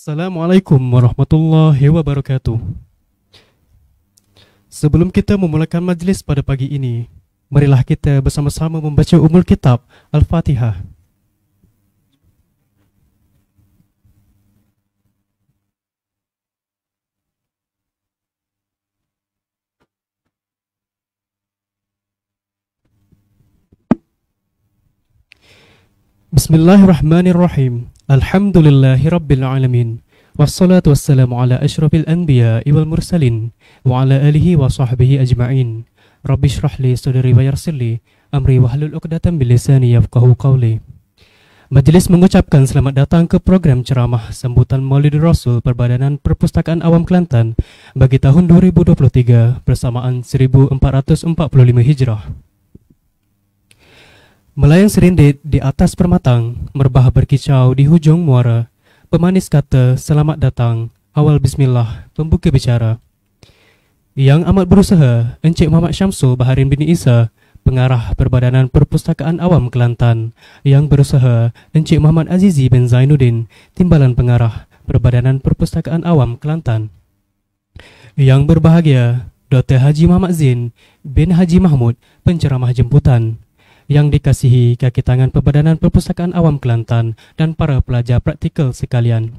Assalamualaikum warahmatullahi wabarakatuh. Sebelum kita memulakan majlis pada pagi ini, marilah kita bersama-sama membaca Ummul Kitab Al-Fatihah. Bismillahirrahmanirrahim. Alhamdulillahi rabbil alamin. Wassalatu wassalamu ala asyrafil anbiya wal mursalin wa ala alihi wa sahbihi ajma'in. Rabbi shrah li sadri wa yassir li amri wahlul 'uqdatam min lisani yafqahu qawli. Majlis mengucapkan selamat datang ke program ceramah sambutan Maulid Rasul Perbadanan Perpustakaan Awam Kelantan bagi tahun 2023 bersamaan 1445 Hijrah. Melayang serindit di atas permatang, merbah berkicau di hujung muara. Pemanis kata selamat datang, awal bismillah, pembuka bicara. Yang amat berusaha, Encik Muhammad Syamsul Baharin bin Isa, pengarah Perbadanan Perpustakaan Awam Kelantan. Yang berusaha, Encik Muhammad Azizi bin Zainuddin, timbalan pengarah Perbadanan Perpustakaan Awam Kelantan. Yang berbahagia, Dr. Haji Muhammad Zain bin Haji Mahmud, penceramah jemputan. Yang dikasihi kaki tangan Perbadanan Perpustakaan Awam Kelantan dan para pelajar praktikal sekalian.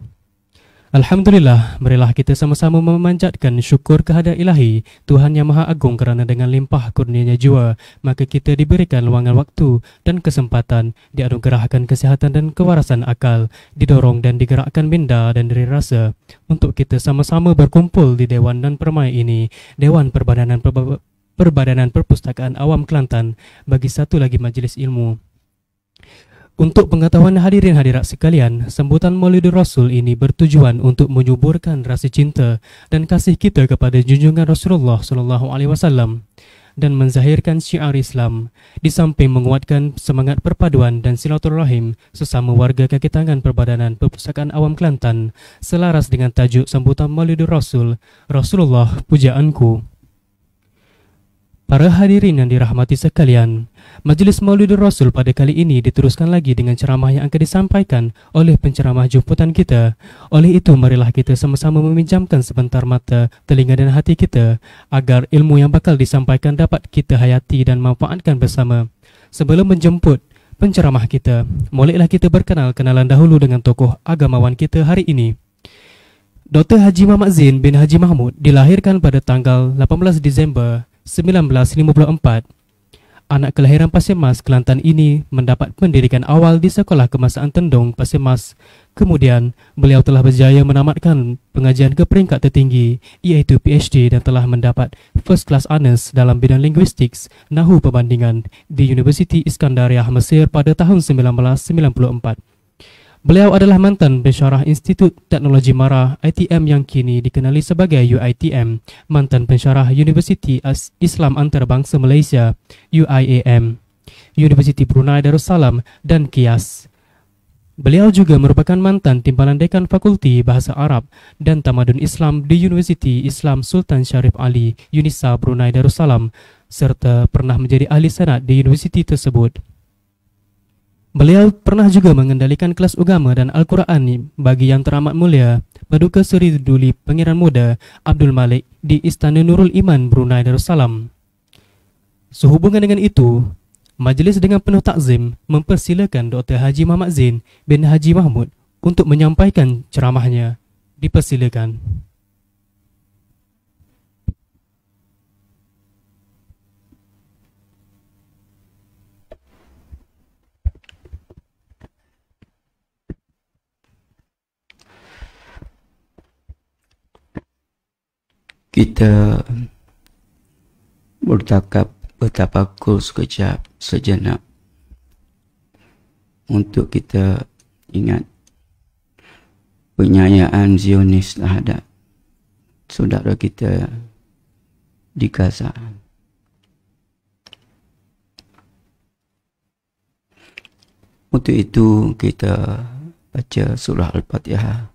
Alhamdulillah, marilah kita sama-sama memanjatkan syukur kehadrat Ilahi, Tuhan Yang Maha Agung, kerana dengan limpah kurnianya jua, maka kita diberikan luangan waktu dan kesempatan, dianugerahkan kesihatan dan kewarasan akal, didorong dan digerakkan minda dan diri rasa untuk kita sama-sama berkumpul di Dewan dan Permai ini, Dewan Perbadanan Perpustakaan Awam Kelantan, bagi satu lagi majlis ilmu. Untuk pengetahuan hadirin hadirat sekalian, sambutan Maulidur Rasul ini bertujuan untuk menyuburkan rasa cinta dan kasih kita kepada junjungan Rasulullah SAW dan menzahirkan syiar Islam, di samping menguatkan semangat perpaduan dan silaturahim sesama warga kaki tangan Perbadanan Perpustakaan Awam Kelantan, selaras dengan tajuk sambutan Maulidur Rasul, Rasulullah Pujaanku. Para hadirin yang dirahmati sekalian, Majlis Maulidur Rasul pada kali ini diteruskan lagi dengan ceramah yang akan disampaikan oleh penceramah jemputan kita. Oleh itu, marilah kita sama-sama meminjamkan sebentar mata, telinga dan hati kita agar ilmu yang bakal disampaikan dapat kita hayati dan manfaatkan bersama. Sebelum menjemput penceramah kita, bolehlah kita berkenalan dahulu dengan tokoh agamawan kita hari ini. Dr. Haji Muhammad Zain bin Haji Mahmud dilahirkan pada tanggal 18 Disember 1954. Anak kelahiran Pasir Mas, Kelantan ini mendapat pendidikan awal di Sekolah Kemasaan Tendong, Pasir Mas. Kemudian, beliau telah berjaya menamatkan pengajian ke peringkat tertinggi, iaitu PhD, dan telah mendapat First Class Honours dalam bidang Linguistics, Nahu Perbandingan di Universiti Iskandariah, Mesir pada tahun 1994. Beliau adalah mantan pensyarah Institut Teknologi Mara ITM yang kini dikenali sebagai UITM, mantan pensyarah Universiti Islam Antarabangsa Malaysia UIAM, Universiti Brunei Darussalam dan KIAS. Beliau juga merupakan mantan timbalan dekan Fakulti Bahasa Arab dan Tamadun Islam di Universiti Islam Sultan Syarif Ali, Unisa Brunei Darussalam, serta pernah menjadi ahli senat di universiti tersebut. Beliau pernah juga mengendalikan kelas agama dan Al-Quran bagi Yang Teramat Mulia Paduka Seri Duli Pangeran Muda Abdul Malik di Istana Nurul Iman Brunei Darussalam. Sehubungan dengan itu, majlis dengan penuh takzim mempersilakan Dr. Haji Muhammad Zain bin Haji Mahmud untuk menyampaikan ceramahnya. Dipersilakan. Kita bertafakur sekejap, sejenak, untuk kita ingat penyayaan Zionis terhadap saudara kita di Gaza. Untuk itu kita baca surah Al-Fatihah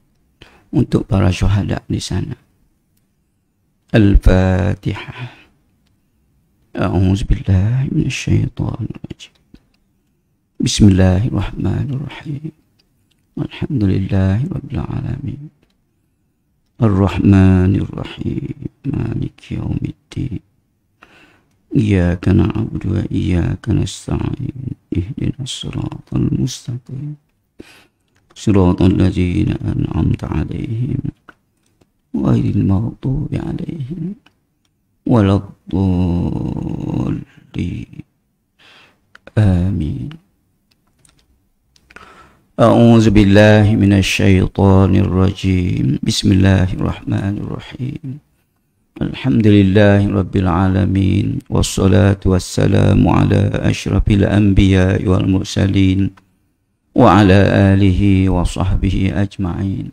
untuk para syuhada di sana. Al-Fatihah. A'udzu billahi minasyaitonir rajim. Bismillahirrahmanirrahim. Alhamdulillahi Rabbil Alamin. Ar-Rahmanir Rahim. Maliki Yawmiddin. Iyyaka na'budu wa iyyaka nasta'in. Ihdinas siratal mustaqim. Siratal ladzina an'amta 'alaihim ghairil maghdubi 'alaihim waladdallin. Amin. A'udzu billahi minasy syaithanir rajim. Bismillahirrahmanirrahim. Alhamdulillahi rabbil alamin wassalatu wassalamu ala asyrafil anbiya'i wal mursalin wa ala alihi wa sahbihi ajma'in.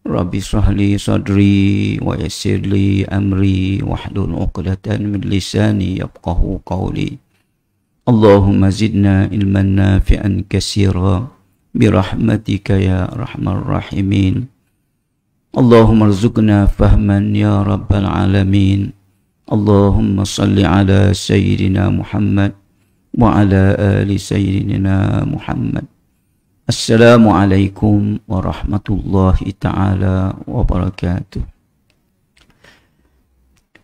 Rabbi shrah li sadri wa yassir li amri wahlul 'uqdatan min lisani yafqahu qawli. Allahumma zidna ilman nafi'an katsira birahmatika ya arhamar rahimin. Allahumma rzuqna fahman ya rabbal alamin. Allahumma salli ala sayyidina Muhammad wa ala ali sayyidina Muhammad. Assalamualaikum warahmatullahi ta'ala wabarakatuh.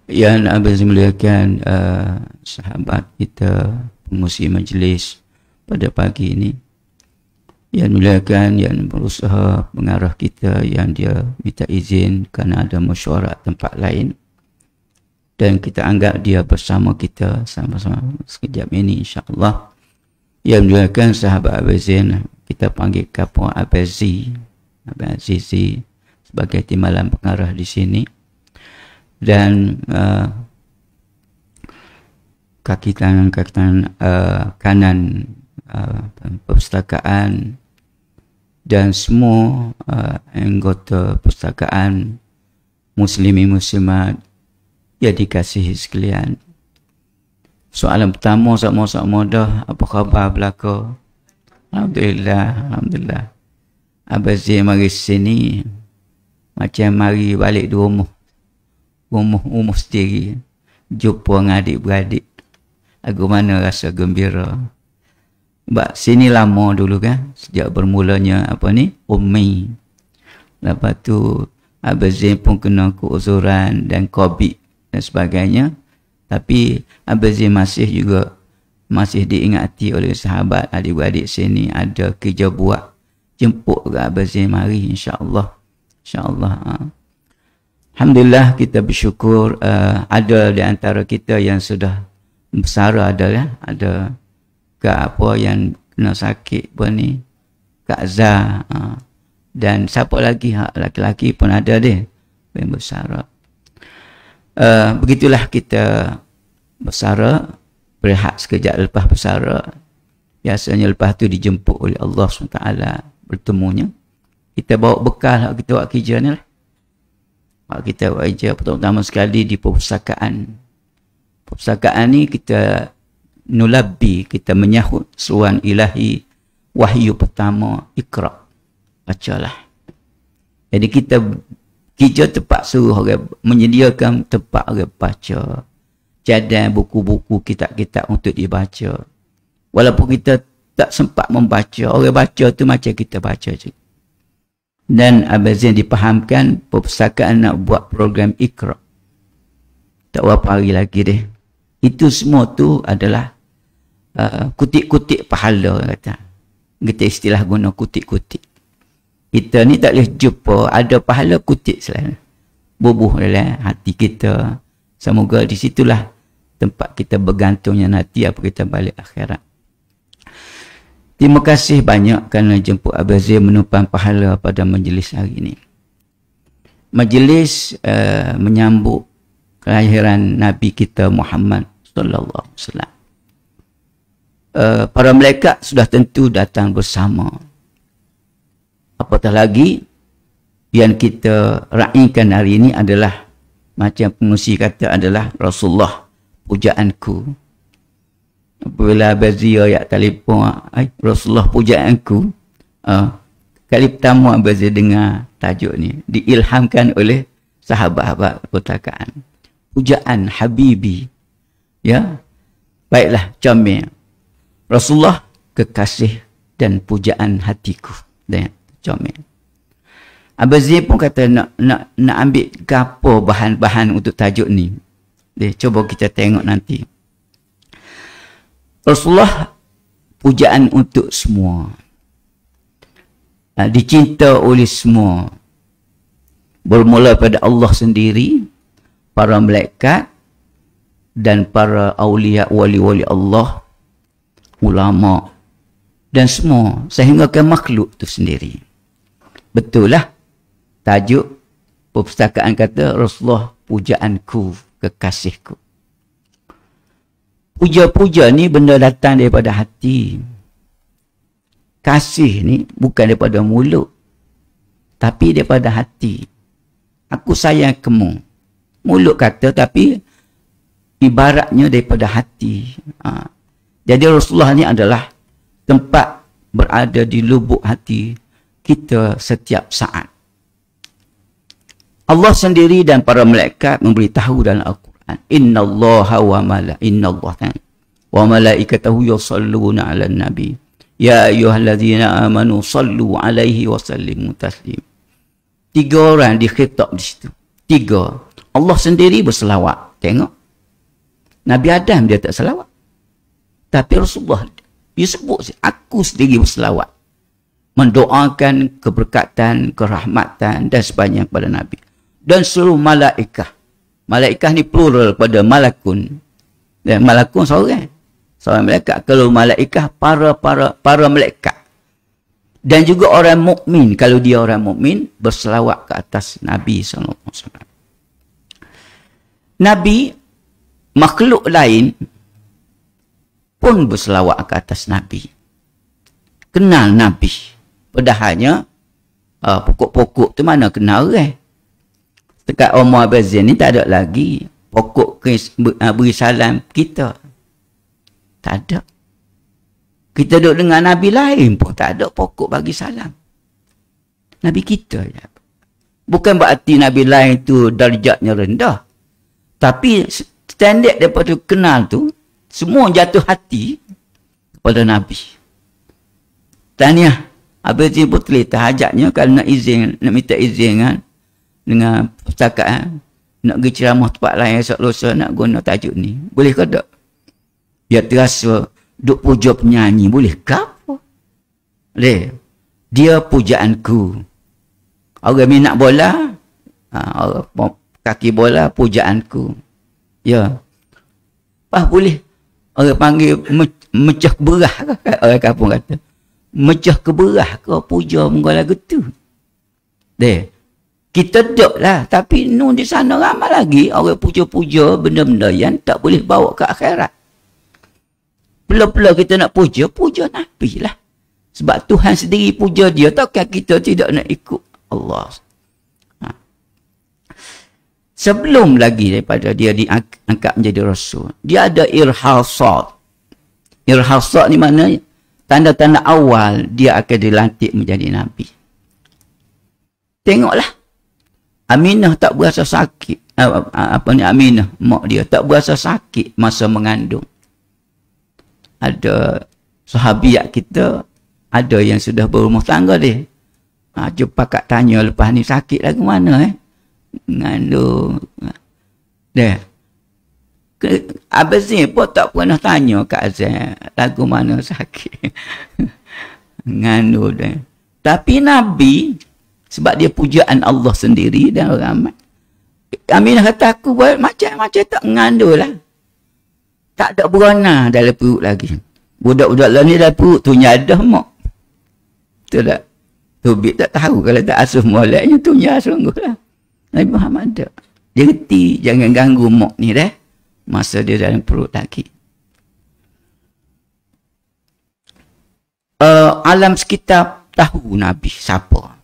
Yang abang muliakan sahabat kita, pengurusi majlis pada pagi ini, yang muliakan yang berusaha pengarah kita yang dia minta izin kerana ada mesyuarat tempat lain, dan kita anggap dia bersama kita sama-sama sekejap ini insya-Allah. Yang muliakan sahabat Abazin, kita panggil Kapur Abazi, Abazizi sebagai timbalan pengarah di sini, dan kaki tangan kanan perpustakaan dan semua anggota perpustakaan, muslimin muslimat yang dikasihi sekalian. Soalan pertama, sama-sama dah, apa khabar belaka? Alhamdulillah, alhamdulillah. Abazir mari sini macam mari balik di rumah sendiri, jumpa dengan adik-beradik. Aku mana rasa gembira. Sebab sini lama dulu kan, sejak bermulanya Ummi. Lepas tu Abazir pun kena keuzuran dan COVID dan sebagainya. Tapi Abazir masih diingati oleh sahabat, adik-beradik sini ada kerja buat. Jemput ke Abazir mari insya-Allah. Insya-Allah. Alhamdulillah, kita bersyukur ada di antara kita yang sudah bersara, ada Kak yang kena sakit Kak Zah, dan siapa lagi, laki-laki pun ada dia yang bersara. Begitulah kita bersara, berehat sekejap lepas bersara. Biasanya lepas tu dijemput oleh Allah SWT bertemunya. Kita bawa bekal kita buat kerja ni lah. Kita buat kerja pertama sekali di perpustakaan. Perpustakaan ni kita nulabbi, kita menyahut seruan ilahi wahyu pertama, Iqra, bacalah. Jadi kita kerja tempat suruh orang, menyediakan tempat orang baca, cadang buku-buku, kitab-kitab untuk dibaca. Walaupun kita tak sempat membaca, orang baca tu macam kita baca je. Dan Abazin dipahamkan perpustakaan nak buat program Iqra. Tak berapa hari lagi deh. Itu semua tu adalah kutik-kutik pahala, kata. Kita istilah guna kutik-kutik. Kita ni tak boleh jumpa ada pahala kutik selain bubuh dalam hati kita. Semoga di situlah tempat kita bergantungnya nanti apa kita balik akhirat. Terima kasih banyak kerana jemput Abazir menumpang pahala pada majlis hari ini. Majlis menyambut kelahiran Nabi kita Muhammad sallallahu alaihi wasallam. Para malaikat sudah tentu datang bersama. Apatah lagi yang kita raikan hari ini adalah macam pengusi kata adalah Rasulullah pujaanku. Apabila Abazir ayat telefon, Rasulullah pujaanku, kali pertama Abazir dengar tajuk ni diilhamkan oleh sahabat-sahabat perpustakaan. Pujaan Habibi, ya, baiklah, comel. Rasulullah kekasih dan pujaan hatiku. Dan comel. Abang Zain pun kata nak ambil apa bahan-bahan untuk tajuk ni. Cuba kita tengok nanti. Rasulullah pujaan untuk semua. Dicinta oleh semua. Bermula pada Allah sendiri, para malaikat dan para awliya wali-wali Allah, ulama dan semua, sehingga ke makhluk tu sendiri. Betul lah. Tajuk perpustakaan kata Rasulullah pujaanku, kekasihku. Puja-puja ni benda datang daripada hati. Kasih ni bukan daripada mulut, tapi daripada hati. Aku sayang kamu. Mulut kata, tapi ibaratnya daripada hati. Jadi Rasulullah ni adalah tempat berada di lubuk hati kita setiap saat. Allah sendiri dan para malaikat memberitahu dalam Al-Quran, innallaha wa malaikatahu yusalluna 'alan nabi ya ayyuhalladzina amanu sallu 'alaihi wa sallimu taslim. 3 orang dikhitab di situ. 3. Allah sendiri berselawat. Tengok. Nabi Adam dia tak selawat. Tapi Rasulullah dia sebut, aku sendiri berselawat. Mendoakan keberkatan, kerahmatan dan sebagainya kepada Nabi. Dan seluruh malaikah. Malaikah ni plural pada malakun. Dan malakun seorang malaikat. Kalau malaikah para malaikat. Dan juga orang mukmin, kalau dia orang mukmin berselawat ke atas Nabi SAW. Nabi, makhluk lain pun berselawat ke atas Nabi. Kenal Nabi. Padahalnya pokok-pokok tu mana kenal Dekat Umar bin Zain ni tak ada lagi pokok beri salam kita. Tak ada. Kita duduk dengan Nabi lain pun tak ada pokok bagi salam. Nabi kita je. Bukan berarti Nabi lain tu darjatnya rendah. Tapi standard daripada kenal tu, semua jatuh hati kepada Nabi. Tahniah. Habis dia pun telita hajatnya kalau nak minta izin dengan perpustakaan, nak pergi ceramah tempat lain esok lusa nak guna tajuk ni. Boleh ke tak? Dia terasa duk puja penyanyi. Boleh ke apa? Boleh. Dia pujaanku. Orang minat bola, kaki bola, pujaanku. Ya. Boleh. Orang panggil mecah keberah ke? Orang kampung kata. Mecah keberah ke puja muka lagu tu. Kita duduk lah. Tapi di sana ramai lagi orang puja-puja benda-benda yang tak boleh bawa ke akhirat. Pula-pula kita nak puja Nabi lah. Sebab Tuhan sendiri puja dia. Takkan kita tidak nak ikut Allah. Sebelum lagi daripada dia diangkat menjadi Rasul, dia ada irhasat. Irhasat ni mana? Tanda-tanda awal dia akan dilantik menjadi Nabi. Tengoklah. Aminah tak berasa sakit. Aminah, mak dia, tak berasa sakit masa mengandung. Ada sahabiat kita, ada yang sudah berumah tangga dia. Jumpa kat tanya lepas ni sakit lagu mana mengandung. Abang Zain pun tak pernah tanya kat Azan lagu mana sakit. Mengandung dia. Tapi Nabi, sebab dia pujaan Allah sendiri dan ramai. Aminah kata aku buat macam-macam tak mengandung lah. Tak ada berana dalam perut lagi. Budak-budak lah ni dalam perut tu nyadah mak. Betul tak? Tubik tak tahu kalau tak asuh moleknya tu nyah sungguh lah. Nabi Muhammad tak. Dia reti jangan ganggu mak ni dah. Masa dia dalam perut lagi. Alam sekitar tahu Nabi siapa.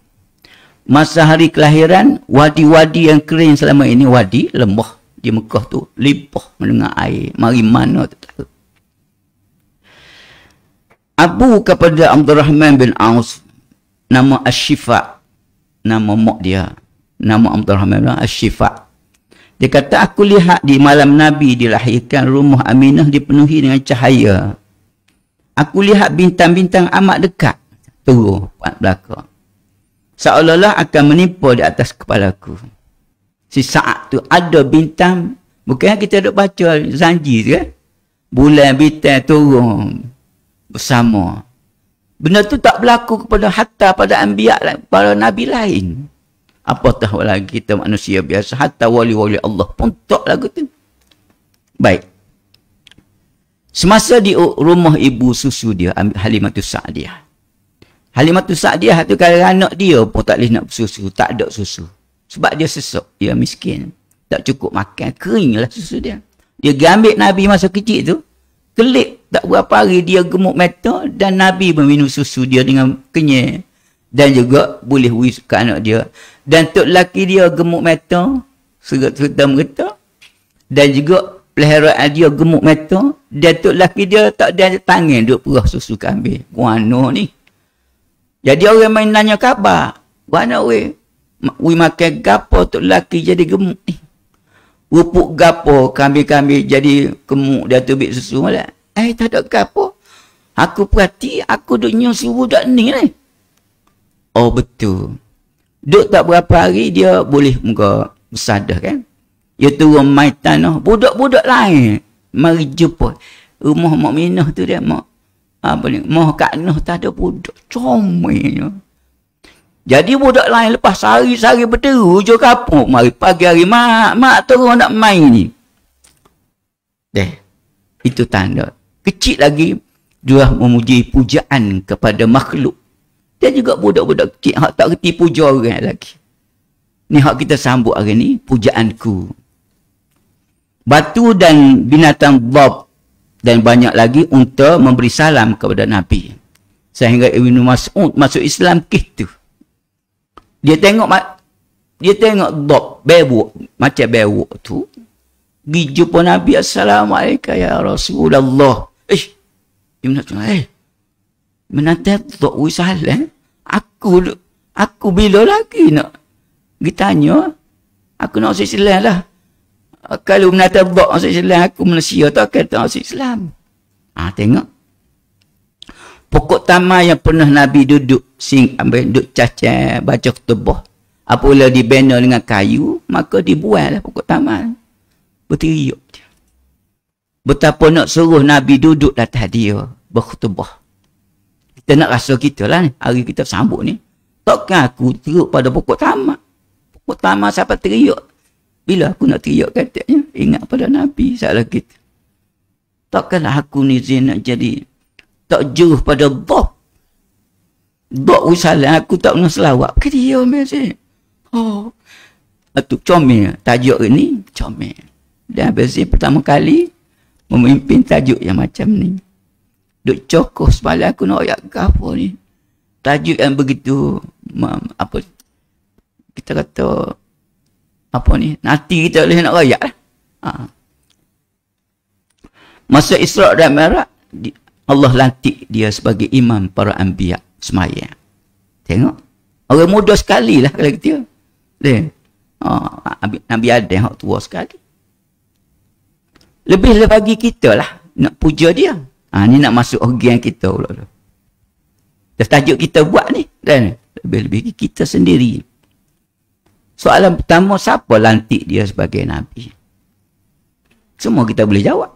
Masa hari kelahiran, wadi-wadi yang kering selama ini, wadi, lembah di Mekah tu, limpah mendengar air. Mari mana tak tahu. Abu kepada Abdurrahman bin Aus, nama Asy-Syifa, nama mak dia. Nama Abdurrahman bin Asy-Syifa. Dia kata, aku lihat di malam Nabi dilahirkan, rumah Aminah dipenuhi dengan cahaya. Aku lihat bintang-bintang amat dekat turun belakang. seolah-olah akan menimpa di atas kepalaku. Si saat tu ada bintang, bukan kita duk baca janji tu kan? Bulan bintang turun bersama. Benda tu tak berlaku kepada hatta pada anbiya, para nabi lain. Apatah lagi kita manusia biasa, hatta wali-wali Allah pun tak lagu tu. Baik. Semasa di rumah ibu susu dia, Halimatus Sa'diyah. Halimatus Sa'diyah tu kalau anak dia pun tak boleh nak bersusu, tak ada susu. Sebab dia sesak, dia miskin. Tak cukup makan, keringlah susu dia. Dia ambil Nabi masa kecil tu, kelip tak berapa hari dia gemuk mata dan Nabi meminum susu dia dengan kenyal. Dan juga boleh wis ke anak dia. Dan tok laki dia gemuk mata, serta merta. Dan juga peliharaan dia gemuk mata. Dan tok laki dia tak ada tangan duk perah susu kambing. Guano ni. Jadi orang main nanya khabar. Guano we makan gapo tok laki jadi gemuk ni. Rupuk gapo kambing-kambing jadi gemuk dia tu bik susu malah. Tak ada gapo. Aku perhati, aku duk nyusu budak ni ni. Oh betul. Duk tak berapa hari dia boleh muka besar dah kan. Dia turun main tanah. Budak-budak lain mari jumpa. Rumah Mak Minah tu dia mak apa ni? Mak Kak Noh tak ada budak. Comelnya. Jadi budak lain lepas sehari-sehari berteru je kapung. Mari pagi hari mak turun nak main ni. Itu tanda. Kecil lagi dia memuji pujaan kepada makhluk. Dia juga budak-budak kecil hak tak reti puja orang lagi. Ni hak kita sambut hari ni, pujaanku. Batu dan binatang dhab dan banyak lagi unta memberi salam kepada Nabi. Sehingga Ibnu Mas'ud masuk Islam gitu. Dia tengok dhab, bewok, macam bewok tu. Pergi jumpa Nabi, Assalamualaikum ya Rasulullah. Ibnu Mas'ud, menanti tak salam. Aku bila lagi nak ditanya, aku nak masuk Islam lah. Kalau menanti tak masuk Islam, aku Malaysia tak akan masuk Islam. Tengok. Pokok taman yang pernah Nabi duduk, duduk cacah, baca khutbah. Apabila dibina dengan kayu, maka dibuat lah pokok taman. Berteriuk dia. Betapa nak suruh Nabi duduk atas dia, berkhutbah. Kita nak rasa kita lah ni, hari kita sambut ni. Takkan aku teriuk pada pokok tamak. Pokok tamak siapa teriuk? Bila aku nak teriuk katanya, ingat pada Nabi salah kita. Takkanlah aku ni nak jadi, tak jauh pada dhab. Dhab wisalah, aku tak pernah selawat. Ke dia mesej. Itu comel. Tajuk ini, comel. Dan mesej pertama kali, memimpin tajuk yang macam ni. Duk cokoh semalam aku nak ayat apa ni. Tajuk yang begitu, apa, kita kata, apa ni, nanti kita boleh nak rayak lah. Masa Isra' dan Mi'raj, Allah lantik dia sebagai imam para anbiya semaya. Tengok. Orang muda sekali lah kalau kita. Nabi Adam yang tua sekali. Lebih bagi kita lah nak puja dia. Ni nak masuk organ kita pula. Dah tajuk kita buat ni. Dan lebih-lebih kita sendiri. Soalan pertama, siapa lantik dia sebagai Nabi? Semua kita boleh jawab.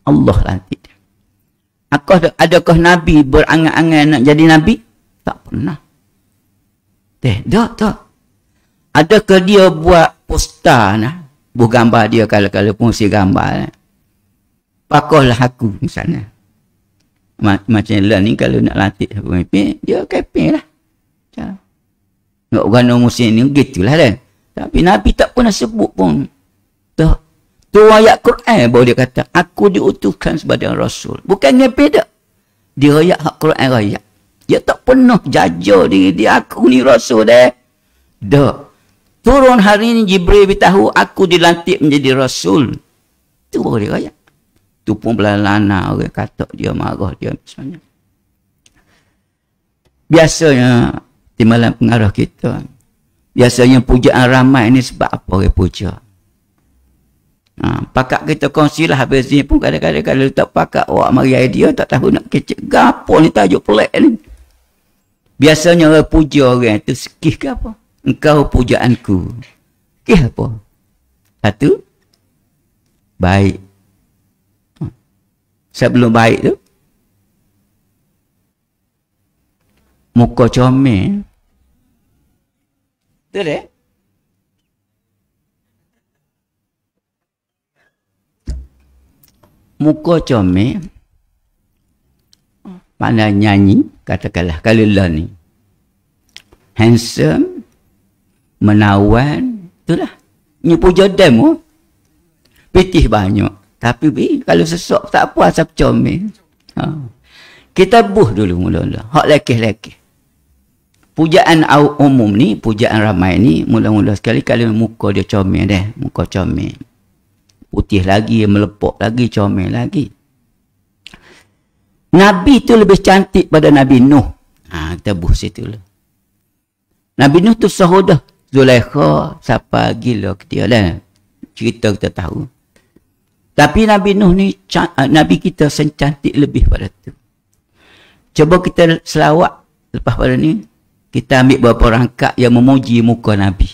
Allah lantik dia. Adakah Nabi berangan-angan nak jadi Nabi? Tak pernah. Tak. Adakah dia buat poster nah? Buat gambar dia kalau fungsi gambar. Pakailah aku misalnya. Macam lah ni kalau nak lantik pemimpin, dia keping lah. Nak gana musim ni, gitulah kan. Tapi Nabi tak pernah sebut pun. Tu ayat Quran baru dia kata, aku diutuskan sebagai Rasul. Bukan ngepek tak. Dia ayat hak Quran ayat. Dia tak pernah jaja diri dia, aku ni Rasul dah. Turun hari ni Jibril beritahu, aku dilantik menjadi Rasul. Tu baru dia ayat. Tu pun belalana orang kata dia marah dia misalnya. Biasanya timbalan pengarah kita. Biasanya pujaan ramai ni sebab apa orang puja. Pakak kita kongsilah habis ni pun kadang-kadang kalau tak pakak awak mari idea tak tahu nak kecek. Gapo ni tajuk pelik ni. Biasanya orang puja orang tu sikih ke apa? Engkau pujaanku. Sikih apa? Satu, baik. Sebelum baik tu, muka comel. Betul tak? Muka comel, pandai nyanyi, katakanlah kalau lah ni. Handsome, menawan, itulah. Ini puja demo. Pitih banyak. Tapi kalau sesok tak apa asap comel. Kita buh dulu mula-mula. Hak lekeh-lekeh. Pujaan umum ni, pujaan ramai ni, mula-mula sekali kalau muka dia comel dah. Muka comel. Putih lagi, melepok lagi, comel lagi. Nabi tu lebih cantik pada Nabi Nuh. Kita buh situ lah. Nabi Nuh tu sahudah. Zulaikha, siapa gila dia lah. Cerita kita tahu. Tapi Nabi Nuh ni, Nabi kita cantik lebih pada tu. Cuba kita selawat lepas pada ni. Kita ambil beberapa rangkap yang memuji muka Nabi.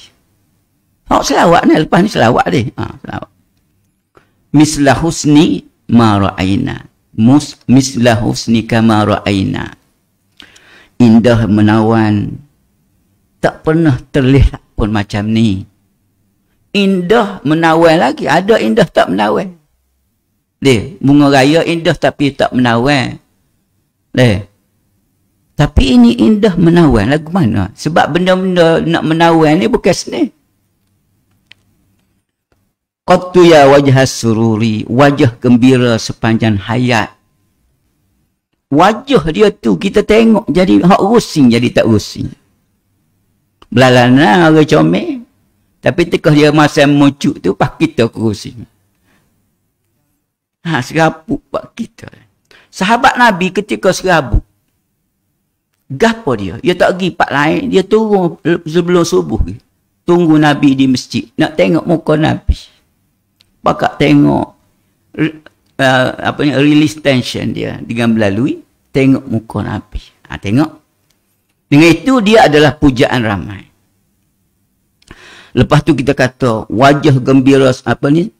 Selawat ni, lepas ni selawat dia. Selawat. Mislah husni ma ra'ayna. Mislah husni kama ra'ayna. Indah menawan. Tak pernah terlihat pun macam ni. Indah menawan lagi. Ada indah tak menawan. Dia, bunga raya indah tapi tak menawan. Dia. Tapi ini indah menawan. Lagu mana? Sebab benda-benda nak menawan ni bukan seni. Qattu ya wajah sururi. Wajah gembira sepanjang hayat. Wajah dia tu kita tengok jadi hak rusing jadi tak rusing. Belalana orang comel. Tapi tekah dia masa muncul tu pak kita kurusing. Serabut pak kita. Sahabat Nabi ketika serabut. Gapo dia? Dia tak pergi pak lain. Dia turun sebelum subuh. Tunggu Nabi di masjid. Nak tengok muka Nabi. Pakak tengok release tension dia dengan melalui tengok muka Nabi. Tengok. Dengan itu dia adalah pujaan ramai. Lepas tu kita kata wajah gembira apa ni?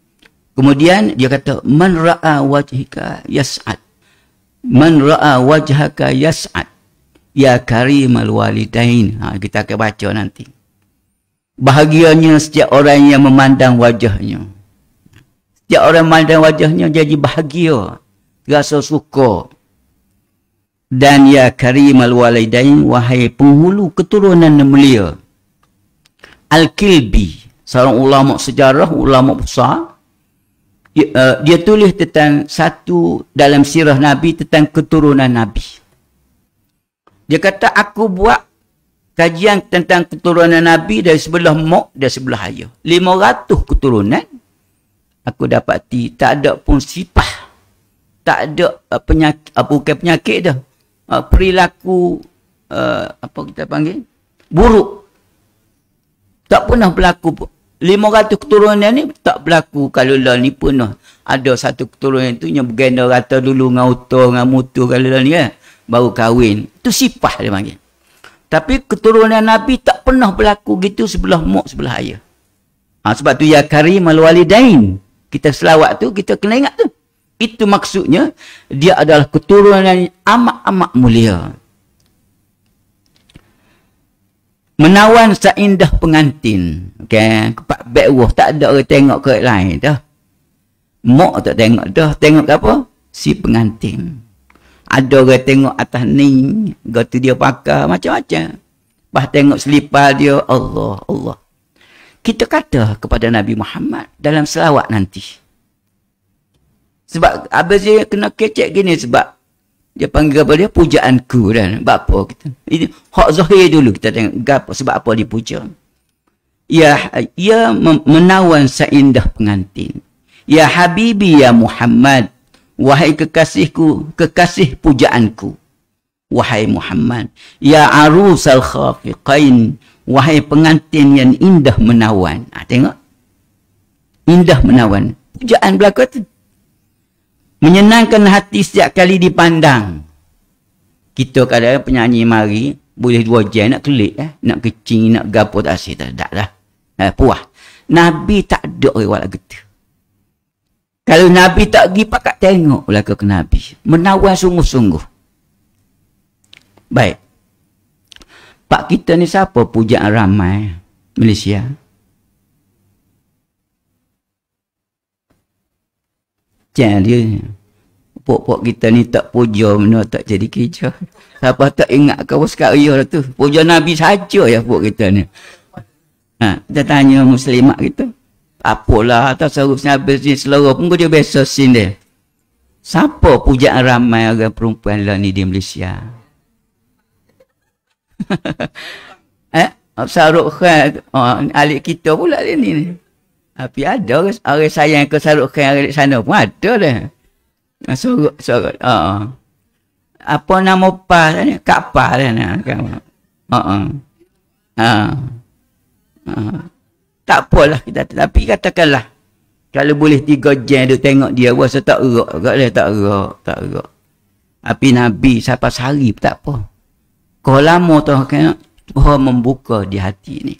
Kemudian dia kata man ra'a wajhika yas'ad. Man ra'a wajhaka yas'ad. Ya karimal walidain. Kita akan baca nanti. Bahagianya setiap orang yang memandang wajahnya. Setiap orang memandang wajahnya jadi bahagia. Rasa suka. Dan ya karimal walidain, wahai penghulu keturunan yang mulia. Al-Kilbi, seorang ulama sejarah, ulama besar. Dia tulis tentang satu dalam sirah Nabi tentang keturunan Nabi. Dia kata, aku buat kajian tentang keturunan Nabi dari sebelah mak dan sebelah ayah. 500 keturunan. Aku dapati tak ada pun sifat. Tak ada penyakit, bukan penyakit dah. Perilaku, apa kita panggil? Buruk. Tak pernah berlaku. 500 keturunan ni tak berlaku. Kalau lah ni pernah. Ada satu keturunan tu yang berganda rata dulu dengan utuh, dengan mutu. Kalau lah ni baru kahwin. Itu sifat dia panggil. Tapi keturunan Nabi tak pernah berlaku gitu sebelah mak, sebelah ayah. Sebab tu ya karimal walidain. Kita selawat tu, kita kena ingat tu. Itu maksudnya, dia adalah keturunan yang amat-amat mulia. Menawan seindah pengantin. Okay? Kepak bawah tak ada orang tengok ke lain dah. Mak tak tengok dah. Tengok apa? Si pengantin. Ada orang tengok atas ni. Gatu dia pakai macam-macam. Lepas tengok selipar dia. Allah, Allah. Kita kata kepada Nabi Muhammad dalam selawat nanti. Sebab habis dia kena kecek gini sebab dia panggil apa dia? Pujaanku dan apa kita. Ini hak zahir dulu kita tengok apa sebab apa dipuja. Ya menawan seindah pengantin. Ya habibi ya Muhammad, wahai kekasihku, kekasih pujaanku. Wahai Muhammad, ya arusal khafiqain, wahai pengantin yang indah menawan. Tengok. Indah menawan. Pujaan belaka tu. Menyenangkan hati setiap kali dipandang. Kita kadang penyanyi mari, boleh 2 jam nak kelik nak kecing, nak gapo tak asyik tak dah. Puas. Nabi tak ada riwayat gitu. Kalau Nabi tak pergi pakat tengok belaka ke Nabi. Menawan sungguh-sungguh. Baik. Pak kita ni siapa pujaan ramai Malaysia? Jangan dia. Pok-pok kita ni tak puja mana tak jadi kerja. Siapa tak ingat kau sekarang tu. Puja Nabi saja ya pok kita ni. Kita tanya muslimat kita. Apalah atas seharusnya habis ni seluruh pun dia biasa sin dia. Siapa pujaan ramai orang perempuan lah ni di Malaysia? Saruk Khan alik kita pula dia ni. Tapi ada orang sayang ke Saruk Khan alik sana pun ada dah. Sorok. Apa nama pas ni? Kak Pas dah nak. Tak apalah kita, tapi katakanlah kalau boleh 3 jam duk tengok dia rasa tak erak agak dia tak erak. Tapi Nabi siapa sehari pun tak apa. Kalau lama tu kan Tuhan membuka di hati ni.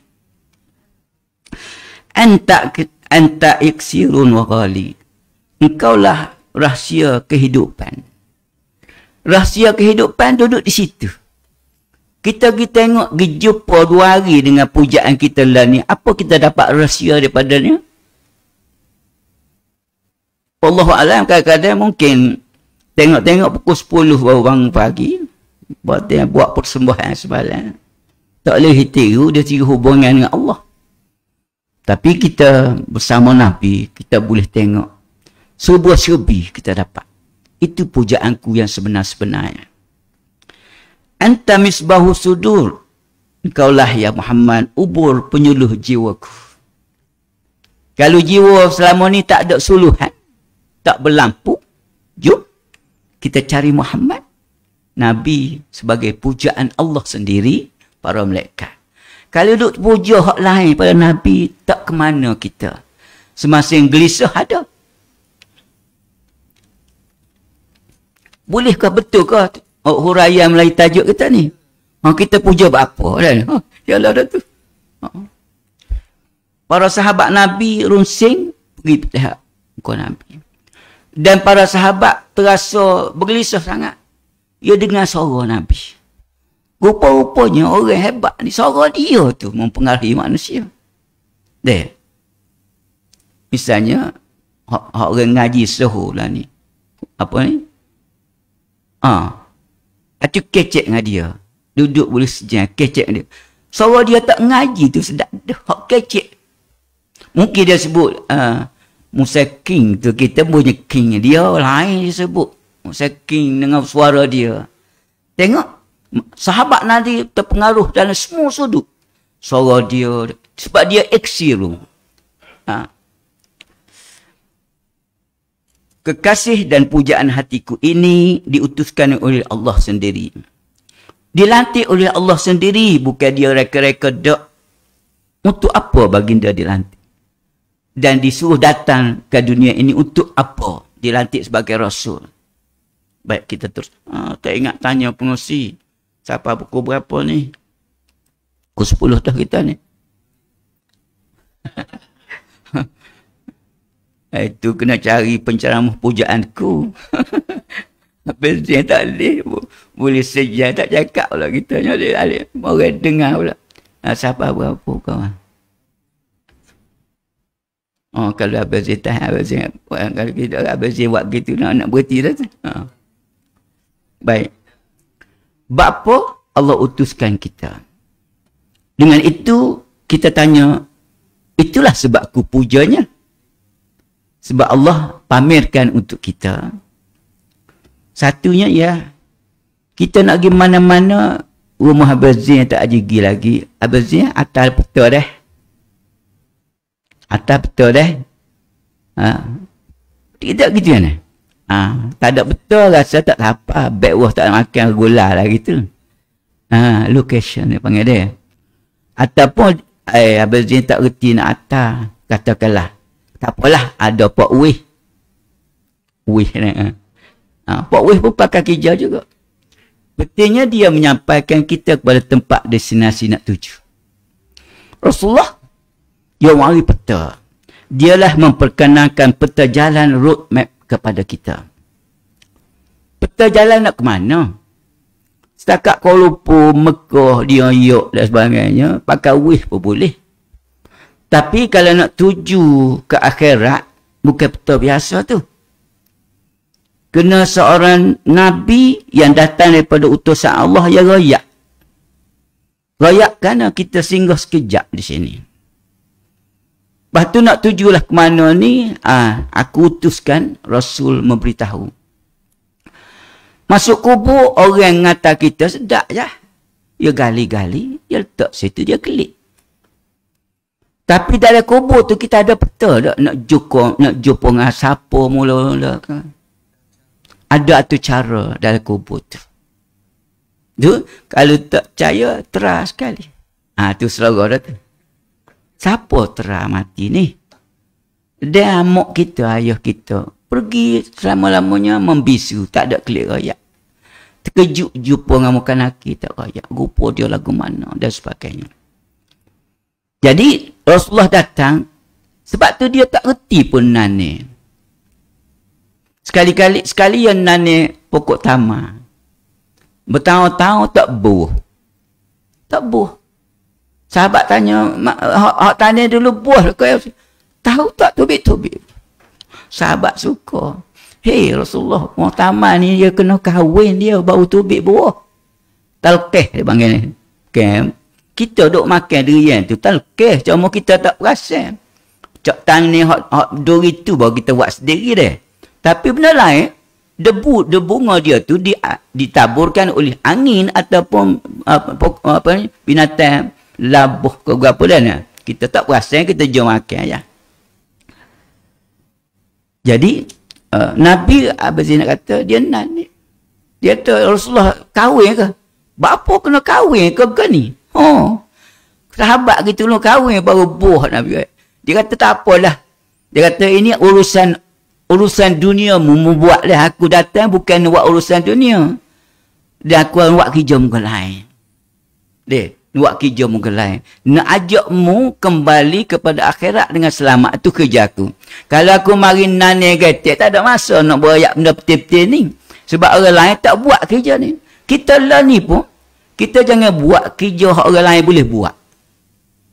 Anta iksirun wa ghali. Engkaulah rahsia kehidupan. Rahsia kehidupan duduk di situ. Kita pergi tengok, pergi jumpa 2 hari dengan pujaan kita lah ni. Apa kita dapat rahsia daripadanya? Wallahualam, kadang-kadang mungkin tengok-tengok pukul 10 baru bangun pagi. Buat persembahan semalam. Tak boleh tiru, dia tiru hubungan dengan Allah. Tapi kita bersama Nabi, kita boleh tengok. Serba-serbi kita dapat. Itu pujaanku yang sebenar-sebenarnya. Anta misbahu sudur. Engkaulah ya Muhammad, ubur penyuluh jiwaku. Kalau jiwa selama ni tak ada suluhan, tak berlampu, jom kita cari Muhammad. Nabi sebagai pujaan Allah sendiri, para malaikat. Kalau duk puja hak lain pada Nabi, tak ke mana kita. Semasing gelisah ada. Bolehkah betulkah huraian Melayu tajuk kita ni? Kita puja apa dah? Yalah dah tu. Para sahabat Nabi runsing pergi pihak muka Nabi. Dan para sahabat terasa bergelisah sangat. Ia dengar suara Nabi. Rupa-rupanya orang hebat ni, suara dia tu mempengaruhi manusia. Misalnya, orang ngaji suhu lah ni. Apa ni? Itu kecek dengan dia. Duduk boleh sejam, kecek dia. Suara dia tak ngaji tu sedap. Hak kecek. Mungkin dia sebut, Musa King tu, kita punya King. Dia lain dia sebut. Musa King dengan suara dia. Tengok, sahabat Nabi terpengaruh dalam semua sudut. Suara dia, sebab dia eksiru. Kekasih dan pujaan hatiku ini diutuskan oleh Allah sendiri. Dilantik oleh Allah sendiri, bukan dia reka-reka dak. Untuk apa baginda dilantik? Dan disuruh datang ke dunia ini untuk apa? Dilantik sebagai Rasul. Baik, kita terus. Tak ingat tanya pengurusi. Siapa pukul berapa ni? Pukul 10 dah kita ni. Itu kena cari penceramah pujaanku. Habis dia tak boleh. Boleh sejam tak cakap pula kita. Orang dengar pula. Siapa berapa kawan? Kalau habis dia tahan, kalau kita habis dia buat gitu, nak berhenti dah tu. Baik. Bapa Allah utuskan kita. Dengan itu, kita tanya, itulah sebabku pujanya. Sebab Allah pamerkan untuk kita. Satunya ya, kita nak pergi mana-mana, rumah Abaz Zain tak pergi lagi. Abaz Zain atas betul dah. Atas betul dah. Tidak gitu kan? Tak ada betul, rasa tak apa. Backwah tak makan gula lah gitu. Location dia panggil dia. Ataupun Abaz Zain tak reti nak atas. Katakanlah. Tak apalah, ada Pak Wih. Wih ni. Pak Wih pun pakai kijau juga. Pentingnya dia menyampaikan kita kepada tempat destinasi nak tuju. Rasulullah, dia wari peta. Dialah memperkenalkan peta jalan roadmap kepada kita. Peta jalan nak ke mana? Setakat Kuala Lumpur, Mekah, dia York dan sebagainya, pakai wih pun boleh. Tapi kalau nak tuju ke akhirat, bukan peta biasa tu. Kena seorang Nabi yang datang daripada utusan Allah yang rayak. Rayak kerana kita singgah sekejap di sini. Lepas tu nak tujulah ke mana ni, aku utuskan Rasul memberitahu. Masuk kubur, orang ngata kita sedap je. Dia gali-gali, dia letak situ, dia klik. Tapi dalam kubur tu kita ada peta tak? Nak jumpa dengan siapa mula-mula kan? Ada tu cara dalam kubur tu. Tu, kalau tak percaya, terang sekali. Tu selera dah tu. Siapa terang mati ni? Dia mak kita, ayah kita. Pergi selama-lamanya membisu. Tak ada kelik rakyat. Terkejut jumpa dengan muka laki tak rakyat. Rupa dia lagu mana dan sebagainya. Jadi Rasulullah datang. Sebab tu dia tak reti pun nane. Sekali yang nane pokok tamar. Bertahun-tahun tak buah. Tak buah. Sahabat tanya, hak tanya dulu buah. Tahu tak tubik-tubik. Sahabat suka. Hei Rasulullah, orang taman ni dia kena kahwin dia baru tubik buah. Talqeh dia panggil ni. Okay. Kita duk makan durian tu talqeh. Cuma kita tak perasan. Cak tang ni hak duri tu baru kita buat sendiri dia. Tapi benda lain, debu bunga dia tu ditaburkan oleh angin ataupun binatang labuh ke apa dah. Kita tak perasan, kita jom makan je. Jadi Nabi Abang Zain nak kata dia ni. Dia kata Rasulullah kahwin ke? Bapa kena kahwin ke ni? Sahabat kita dulu kahwin baru buah Nabi. Dia kata tak apalah. Dia kata ini urusan dunia membuatlah aku datang bukan buat urusan dunia. Dan aku buat kerja muka lain. Dia buat kerja muka lain. Nak ajakmu kembali kepada akhirat dengan selamat. Itu kerja aku. Kalau aku mari nane getek, tak ada masa nak berayak benda peti-peti ni. Sebab orang lain tak buat kerja ni. Kita lah ni pun, kita jangan buat kerja yang orang lain boleh buat.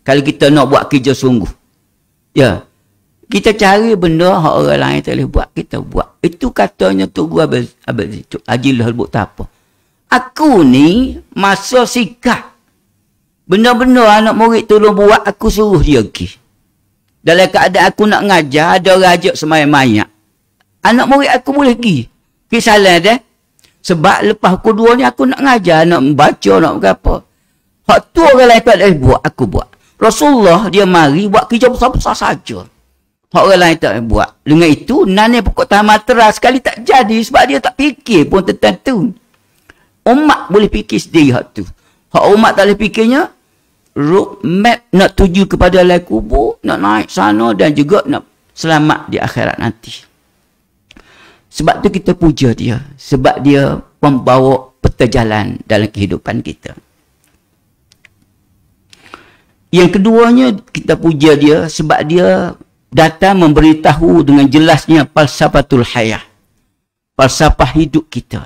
Kalau kita nak buat kerja sungguh. Ya. Kita cari benda yang orang lain tak boleh buat, kita buat. Itu katanya tu gua Hajilah buat tak apa. Aku ni masa sikap. Benda-benda anak murid tolong buat, aku suruh dia pergi. Dalam keadaan aku nak ngajar, ada orang ajak semayang mayat. Anak murid aku boleh pergi. Pergi salah dah. Sebab lepas pukul 2 ni aku nak ngajar, nak membaca, nak apa. Hak tu orang lain tak boleh buat, aku buat. Rasulullah dia mari buat kerja besar-besar saja. Hak orang lain tak boleh buat. Dengan itu, nane pokok tamar teras sekali tak jadi sebab dia tak fikir pun tentang tu. Umat boleh fikir sendiri hak tu. Hak umat tak boleh fikirnya, roadmap nak tuju kepada alam kubur, nak naik sana dan juga nak selamat di akhirat nanti. Sebab tu kita puja dia. Sebab dia membawa peta jalan dalam kehidupan kita. Yang keduanya kita puja dia sebab dia datang memberitahu dengan jelasnya falsafatul hayah. Falsafah hidup kita.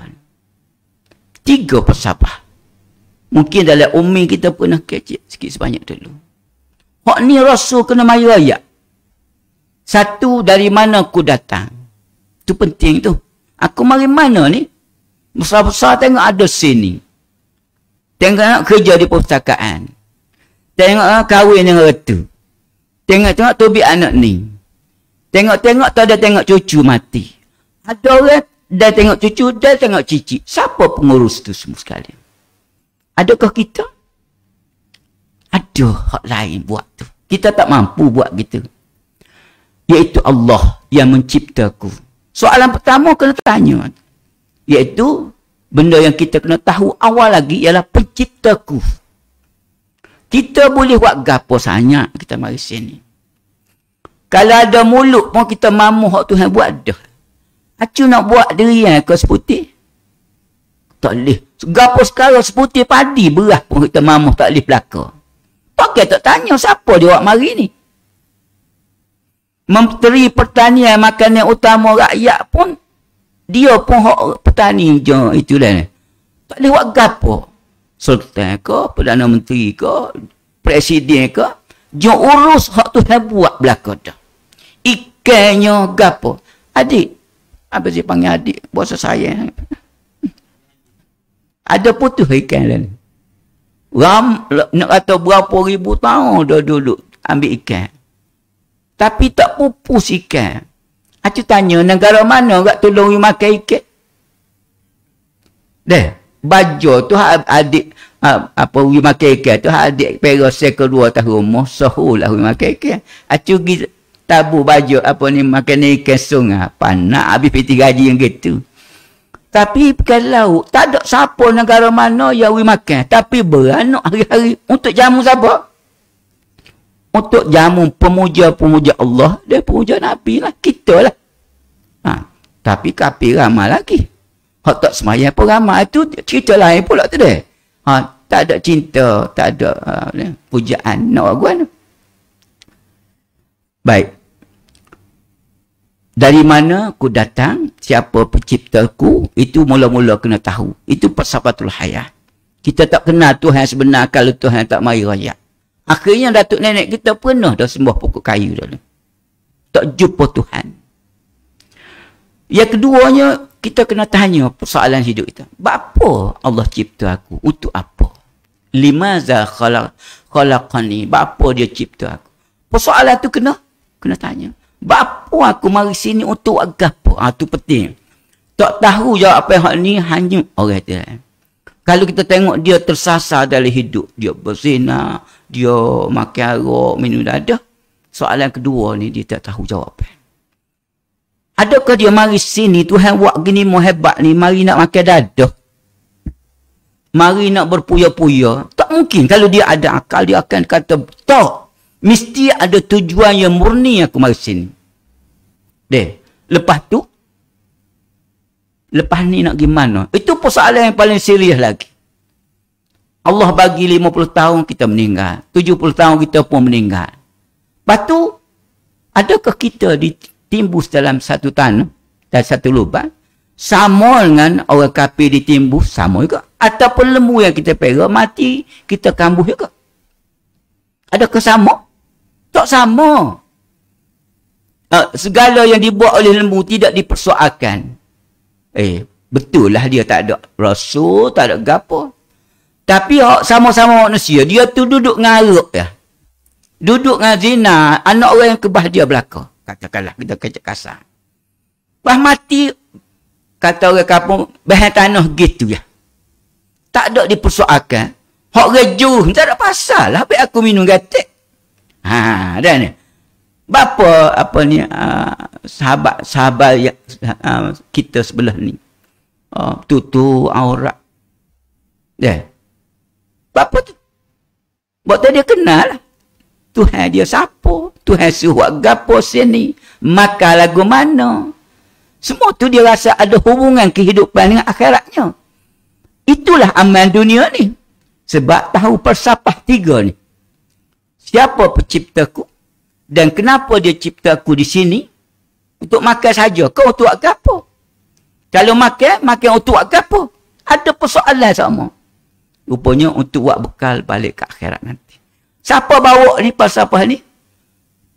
3 falsafah. Mungkin dalam ummi kita pernah kecil sikit sebanyak dulu. Hak ni Rasul kena mari ayat. Satu, dari mana aku datang. Itu penting tu. Aku mari mana ni? Besar-besar tengok ada sini. Tengok kerja di perpustakaan. Tengok kahwin dengan retu. Tengok tubik anak ni. Tengok-tengok tak ada tengok cucu mati. Ada orang dah tengok cucu, dah tengok cicit. Siapa pengurus tu semua sekali? Adakah kita? Ada hak lain buat tu. Kita tak mampu buat gitu. Iaitu Allah yang menciptaku. Soalan pertama kena tanya. Iaitu benda yang kita kena tahu awal lagi ialah penciptaku. Kita boleh buat gapo sangat kita mari sini. Kalau ada mulut pun kita mamu hak Tuhan buat dah. Acu nak buat diri ke seputih? Tak boleh. Gapo sekarang seputih padi beras pun kita mamuh tak boleh belaka. Pakai tak tanya siapa dia buat mari ni. Menteri Pertanian makanan utama rakyat pun dia pun hak petani je itu dah. Tak boleh buat gapo. Sultan ke, Perdana Menteri ke, Presiden ke, dia urus hak tu buat belaka dah. Ikannya gapo. Adik, apa dia panggil adik? Bahasa saya. Ada putus ikan lain. Nak kata berapa ribu tahun dah dulu ambil ikan. Tapi tak pupus ikan. Aku tanya, negara mana kat tolong makan ikan? Dah, baju tu adik apa makan ikan tu adik perasa kedua tahun umur sahulah makan ikan. Aku pergi tabu baju apa ni makan ikan sungai. Panak habis piti gaji yang gitu. Tapi kalau tak ada siapa negara mana yang makan. Tapi beranak hari-hari untuk jamu siapa? Untuk jamu pemuja-pemuja Allah. Dia pemuja Nabi lah. Kita lah. Tapi kafir ramai lagi. Hak tak semayang pun ramai. Itu cerita lain pula tu deh. Tak ada cinta. Tak ada pujaan. Nak orang. Baik. Dari mana aku datang, siapa penciptaku, itu mula-mula kena tahu. Itu falsafatul hayah. Kita tak kenal Tuhan sebenar kalau Tuhan tak mari rakyat. Akhirnya datuk nenek kita pernah dah sembah pokok kayu dah. Tak jumpa Tuhan. Yang keduanya, kita kena tanya persoalan hidup kita. Bapa Allah cipta aku? Untuk apa? Limaza khalaqani? Bapa dia cipta aku? Persoalan tu kena tanya. Bapa aku mari sini untuk agapo? Tu penting. Tak tahu jawab apa hal ni hanya orang tu. Kalau kita tengok dia tersasar dalam hidup, dia berzina, dia makan arak, minum dadah. Soalan kedua ni dia tak tahu jawab. Adakah dia mari sini Tuhan buat gini mau hebat ni mari nak makan dadah? Mari nak berpuya-puya? Tak mungkin. Kalau dia ada akal dia akan kata tak. Mesti ada tujuan yang murni aku mari sini. Lepas tu, lepas ni nak gimana? Itu persoalan yang paling serius lagi. Allah bagi 50 tahun kita meninggal. 70 tahun kita pun meninggal. Lepas tu, adakah kita ditimbus dalam satu tanah, dan satu lubang? Sama dengan orang kafir ditimbus, sama juga. Ataupun lembu yang kita pegang, mati, kita kambuh juga. Adakah sama? Tak sama. Segala yang dibuat oleh lembu tidak dipersoalkan. Betul lah dia tak ada rasul, tak ada gapo. Tapi sama-sama manusia, dia tu duduk ngaruk ya. Duduk dengan zina, anak orang yang kebah dia belaka. Katakanlah kita kecek kasar. Pas mati, kata orang kampung, bahan tanah gitu ya. Tak ada dipersoalkan. Hak rejuh, tak ada pasal lah. Habis aku minum gatek. Dah ni. Bapa apa ni sahabat yang kita sebelah ni. Tutu aurat. Bapa tu. Buat tadi dia kenal lah. Tuhan dia siapa? Tuhan suruh gapo sini? Makan lagu mana? Semua tu dia rasa ada hubungan kehidupan dengan akhiratnya. Itulah amal dunia ni. Sebab tahu falsafah tiga ni. Siapa penciptaku? Dan kenapa dia cipta aku di sini? Untuk makan saja. Kau untuk apa? Kalau makan untuk apa? Ada persoalan sama. Rupanya untuk buat bekal balik ke akhirat nanti. Siapa bawa ni falsafah ni?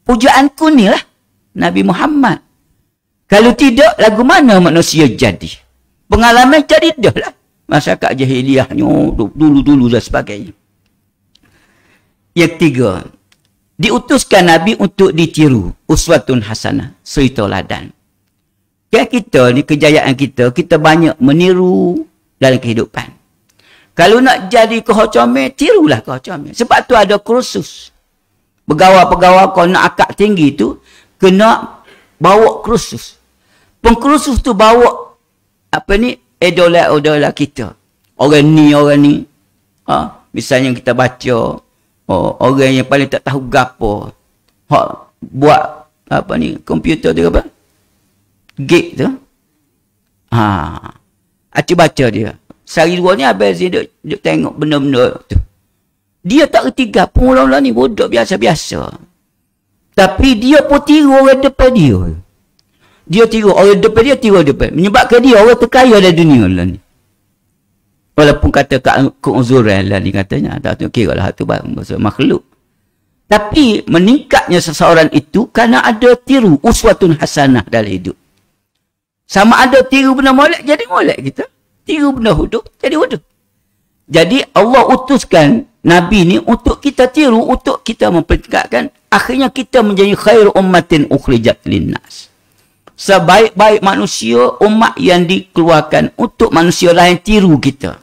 Pujaanku ni lah. Nabi Muhammad. Kalau tidak, lagu mana manusia jadi? Pengalaman jadi dah lah. Masyarakat jahiliahnya, dulu-dulu dan sebagainya. Yang tiga, diutuskan Nabi untuk ditiru. Uswatun hasanah, suri tauladan. Kita ni, kejayaan kita banyak meniru dalam kehidupan. Kalau nak jadi kehocomel, tirulah kehocomel. Sebab tu ada kursus. Pegawai-pegawai kau nak akak tinggi tu, kena bawa kursus. Pengkursus tu bawa, idola kita. Orang ni. Misalnya kita baca, orang yang paling tak tahu gapo, buat komputer tu gig tu. Aku baca dia. Sehari dua ni habis dia tengok benda-benda tu. Dia tak reti gapo mula-mula ni bodoh biasa-biasa. Tapi dia pun tiru orang depan dia. Dia tiru orang depan dia, tiru orang depan. Menyebabkan dia orang terkaya dalam dunia lah ni. Walaupun kata keuzuran lah ni katanya. Tak tahu kira lah tu bahasa makhluk. Tapi meningkatnya seseorang itu kerana ada tiru uswatun hasanah dalam hidup. Sama ada tiru benda molek, jadi molek kita. Tiru benda huduh, jadi huduh. Jadi Allah utuskan Nabi ni untuk kita tiru, untuk kita mempertingkatkan. Akhirnya kita menjadi khairu ummatin ukhrijat linnas. Sebaik-baik manusia, umat yang dikeluarkan untuk manusia lain tiru kita.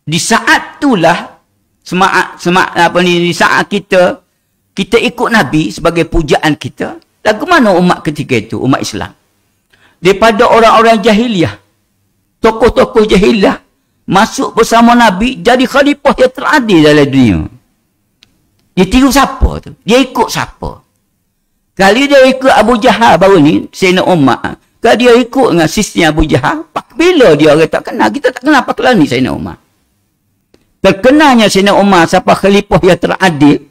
Di saat itulah, di saat kita ikut Nabi sebagai pujaan kita, lagu mana umat ketika itu, umat Islam? Daripada orang-orang jahiliah, tokoh-tokoh jahiliah, masuk bersama Nabi, jadi khalifah yang teradil dalam dunia. Dia tiru siapa tu? Dia ikut siapa? Kali dia ikut Abu Jahal baru ni, Sayyidina Umar. Kalau dia ikut dengan sistem Abu Jahal, bila dia orang tak kenal, kita tak kenal apa kelani Sayyidina Umar. Terkenalnya Sayyidina Umar, siapa khalifah yang teradil,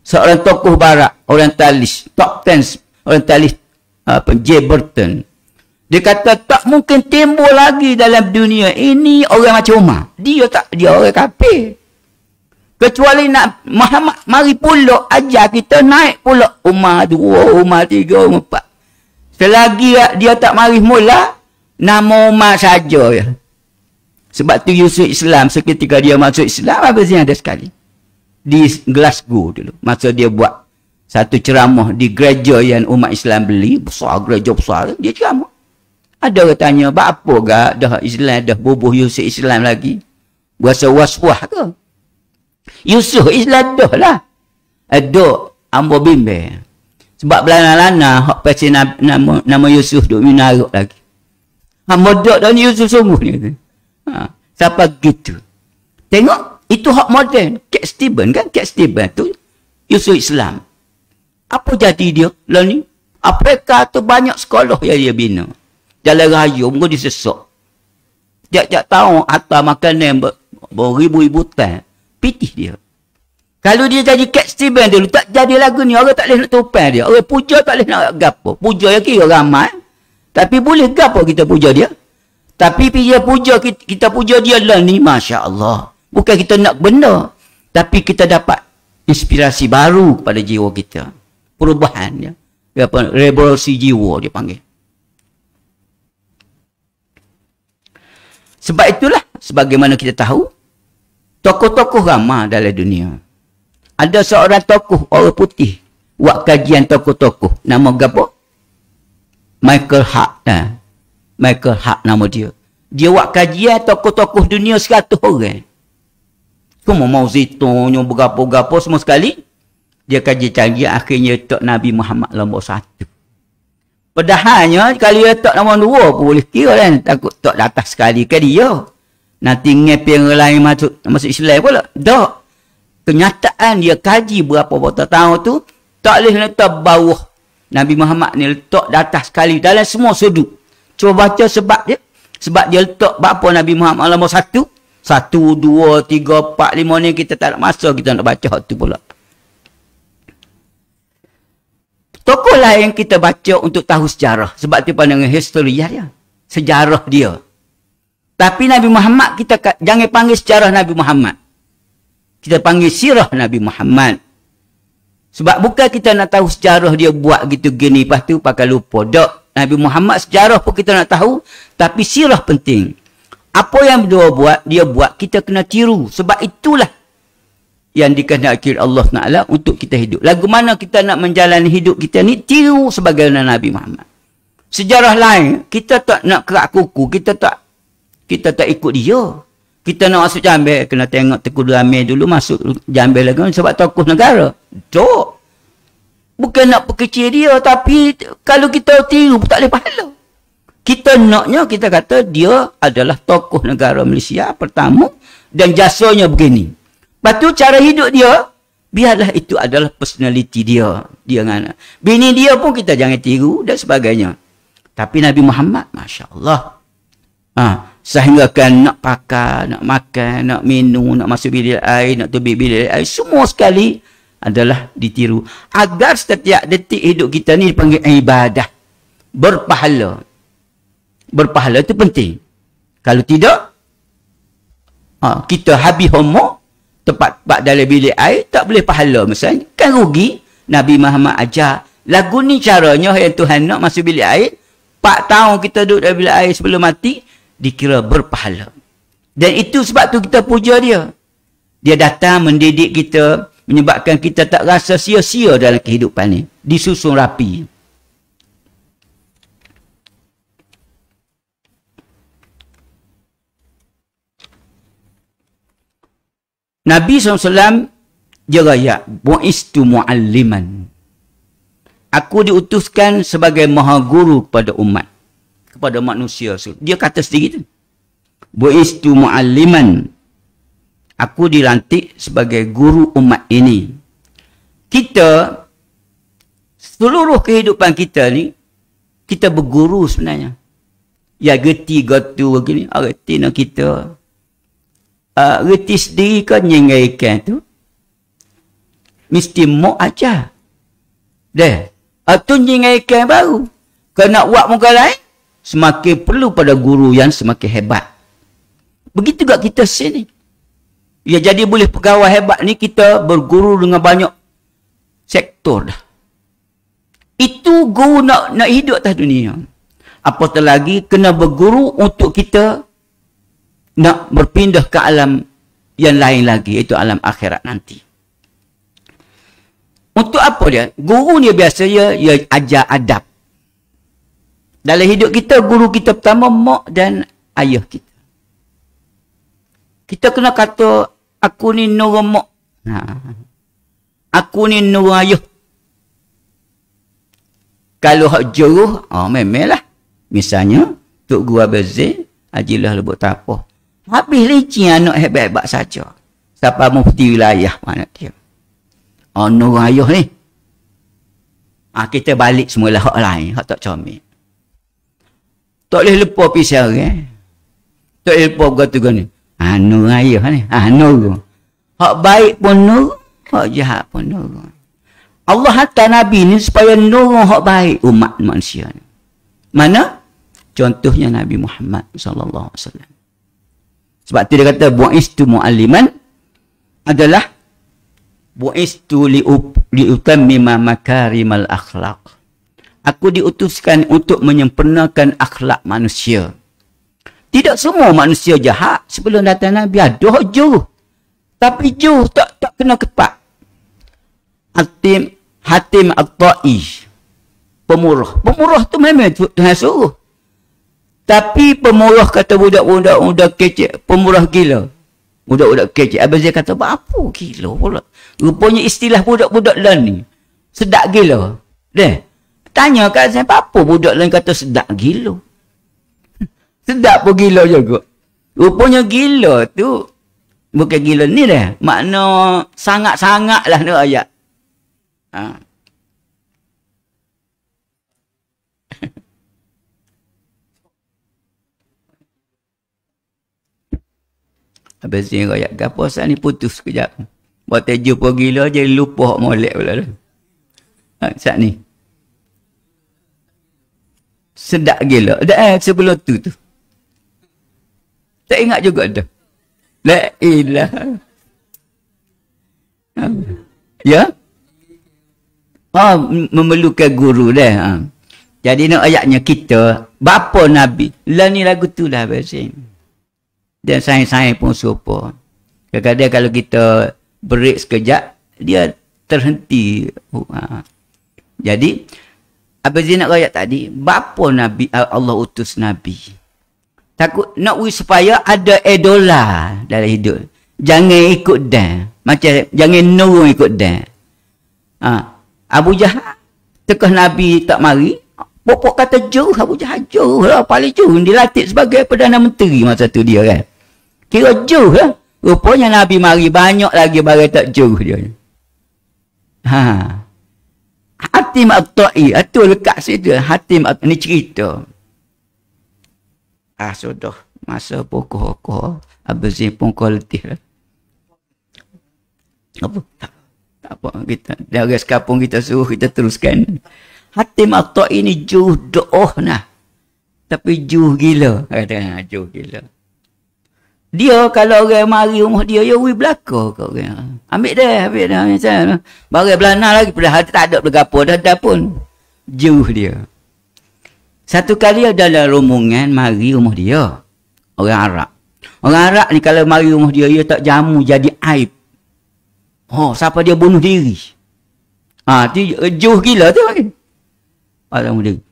seorang tokoh barat, orientalis, top 10, orientalis, J. Burton. Dia kata tak mungkin timbul lagi dalam dunia ini orang macam Umar. Dia orang kafir. Kecuali nak Muhammad mari pula ajar kita naik pula Umar 2, Umar 3, Umar 4. Selagi dia tak mari mula, nama Umar saja ya. Sebab tu Yusuf Islam seketika dia masuk Islam, apa yang ada sekali. Di Glasgow dulu. Masa dia buat satu ceramah di gereja yang umat Islam beli, besar, gereja besar, dia ceramah. Ada orang tanya, apa gak dah Islam, dah bubuh Yusuf Islam lagi? Berasa was-was ke? Yusuf Islam dah lah. Ada ambo bimbing. Sebab belana-lana, hak pasti nama Yusuf duk minaruk lagi. Modok dah ni Yusuf sungguh ni. Siapa gitu? Tengok, itu hak moden. Cat Stevens kan? Cat Stevens tu Yusuf Islam. Apa jadi dia lah ni? Afrika tu banyak sekolah yang dia bina. Jalan raya, mungkin disesak. Tiap-tiap tahun, atas makanan beribu-ribu tan. Pitih dia. Kalau dia jadi Cat Stevens dulu, tak jadi lagu ni, orang tak boleh nak tupai dia. Orang puja tak boleh nak gapo. Puja yang kira ramai. Tapi boleh gapo kita puja dia. Tapi kita puja dia lah ni, Masya Allah. Bukan kita nak benda. Tapi kita dapat inspirasi baru kepada jiwa kita. Perubahan dia. Revolusi jiwa dia panggil. Sebab itulah, sebagaimana kita tahu, tokoh-tokoh ramai dalam dunia. Ada seorang tokoh, orang putih, buat kajian tokoh-tokoh. Nama apa? Michael Hart. Michael Hart nama dia. Dia buat kajian tokoh-tokoh dunia 100 orang. Semua Mao Zedong, berapa-berapa semua sekali. Dia kaji-kaji, akhirnya letak Nabi Muhammad nombor 1. Padahalnya, kalau dia tak nombor 2 pun boleh kira kan. Takut tak atas sekali ke dia. Nanti ngepeng orang lain masuk Islam pula. Tak. Kenyataan dia kaji berapa tahun tu, tak boleh letak bawah. Nabi Muhammad ni letak di atas sekali dalam semua sudut. Cuba baca sebab dia. Sebab dia letak berapa Nabi Muhammad nombor 1. 1, 2, 3, 4, 5 ni kita tak ada masa kita nak baca tu pula. Tokoh lah yang kita baca untuk tahu sejarah. Sebab tu pandangan historia dia. Sejarah dia. Tapi Nabi Muhammad kita jangan panggil sejarah Nabi Muhammad. Kita panggil sirah Nabi Muhammad. Sebab bukan kita nak tahu sejarah dia buat gitu gini, lepas tu pakai lupa. Tak. Nabi Muhammad sejarah pun kita nak tahu. Tapi sirah penting. Apa yang dia buat, kita kena tiru. Sebab itulah yang dikehendaki Allah Ta'ala untuk kita hidup. Lagu mana kita nak menjalani hidup kita ni, tiru sebagaimana Nabi Muhammad. Sejarah lain, kita tak nak kerak kuku, kita tak ikut dia. Kita nak masuk Jambil, kena tengok Tengku Dramil dulu masuk Jambil lagi sebab tokoh negara. Tak. Bukan nak perkecil dia, tapi kalau kita tiru tak boleh pahala. Kita naknya, kita kata dia adalah tokoh negara Malaysia pertama dan jasanya begini. Lepas tu cara hidup dia, biarlah itu adalah personality dia. Dia dengan bini dia pun kita jangan tiru dan sebagainya. Tapi Nabi Muhammad, Masya Allah. Sehingga kan nak pakai, nak makan, nak minum, nak masuk bilik air, nak tubik bilik air, semua sekali adalah ditiru. Agar setiap detik hidup kita ni dipanggil ibadah. Berpahala. Berpahala itu penting. Kalau tidak, kita habis homo, tempat dalam bilik air, tak boleh pahala misalnya. Kan rugi. Nabi Muhammad ajar, lagu ni caranya yang Tuhan nak masuk bilik air, 4 tahun kita duduk dalam bilik air sebelum mati, dikira berpahala. Dan itu sebab tu kita puja dia. Dia datang mendidik kita, menyebabkan kita tak rasa sia-sia dalam kehidupan ni. Disusun rapi. Nabi SAW dia raya, bu'istu mu'alliman. Aku diutuskan sebagai maha guru kepada umat, kepada manusia. Dia kata sendiri tu. Bu'istu mu'alliman. Aku dilantik sebagai guru umat ini. Kita, seluruh kehidupan kita ni, kita berguru sebenarnya. Ya gerti gotu begini, gerti nak kita. Gerti sendiri kan nyengaikan tu. Mesti mau ajar. Dah. Itu nyengaikan baru. Kalau nak buat muka lain, semakin perlu pada guru yang semakin hebat. Begitu juga kita sini. Ya jadi boleh pegawai hebat ni kita berguru dengan banyak sektor dah. Itu guru nak hidup atas dunia. Apatah lagi kena berguru untuk kita nak berpindah ke alam yang lain lagi, iaitu alam akhirat nanti. Untuk apa dia? Guru ni biasa dia ajar adab. Dalam hidup kita, guru kita pertama mak dan ayah kita. Kita kena kata, aku ni nurul mak. Aku ni nurul ayah. Kalau hak juruh, memanglah. Misalnya, Tok Guru Abel Zain, Hajilah Lebut Tapah. Habis licin anak hebat-hebat saja. Siapa mufti wilayah mana dia. Nurul ayah ni. Kita balik semula hak lain, hak tak comel. Tak boleh lepas pisau tak boleh lepas berkata ni. Nur ayah ni. Nur. Hak baik pun nur, hak jahat pun nur. Allah hantar Nabi ni supaya nur hak baik umat manusia ni. Mana? Contohnya Nabi Muhammad sallallahu alaihi wasallam. Sebab tu dia kata bu'istu mu'alliman adalah bu'istu liutammima makarimal akhlaq. Aku diutuskan untuk menyempurnakan akhlak manusia. Tidak semua manusia jahat. Sebelum datang Nabi ada jauh. Tapi jauh tak kena kepak. Hatim At-Ta'i. Pemurah. Pemurah tu memang Tuhan suruh. Tapi pemurah kata budak-budak kecil. Pemurah gila. Budak-budak kecil. Abang Zia kata, apa gila pula? Rupanya istilah budak-budak lain ni. Sedak gila. Tanya kat saya, apa budak lain kata sedak gila? Sedap pun gila juga. Rupanya gila tu, bukan gila ni dah. Makna sangat-sangat lah ni ayat. Habis ni ayat. Gapa saat ni putus sekejap. Buat teju pun gila je, lupa molek pula dah. Saat ni. Sedap gila. Sebelum tu. Tak ingat juga dah. La ilaha. Ya? Memerlukan guru dah. Jadi nak ayatnya kita, bapa Nabi. Lah ni lagu tu lah biasa. Dan sains-sains pun serupa. Kadang-kadang kalau kita break sekejap, dia terhenti. Jadi, apa dia nak ayat tadi? Bapa Nabi, Allah utus Nabi. Takut nak supaya ada idola dalam hidup. Jangan ikut dan. Macam jangan nurung ikut dan. Abu Jahal tekah Nabi tak mari. Pokok kata jauh Abu Jahal jauh lah. Paling jauh. Dilatih sebagai Perdana Menteri masa tu dia kan. Kira jauh lah. Rupanya Nabi mari banyak lagi bagai tak jauh dia. Hatim At-Ta'i. Itu lekat situ. Hatim At-Ta'i. Ini cerita. Sudah. masa pokok habis pokok letih lah. Apa? Tak apa, kita dari sekapung kita suruh kita teruskan. Hatim At-Tai ini juh doa nah. Tapi juh gila. Kata juh gila. Dia kalau orang mari rumah dia, ya wui belaka kau orang. Ambil dah. Macam bagai belana lagi, padahal tak ada bergapo dah pun. Juh dia. Satu kali ada dalam rombongan mari rumah dia. Orang Arab. Orang Arab ni kalau mari rumah dia, dia tak jamu jadi aib. Oh, siapa dia bunuh diri. Tu juh gila tu lagi. Orang diri.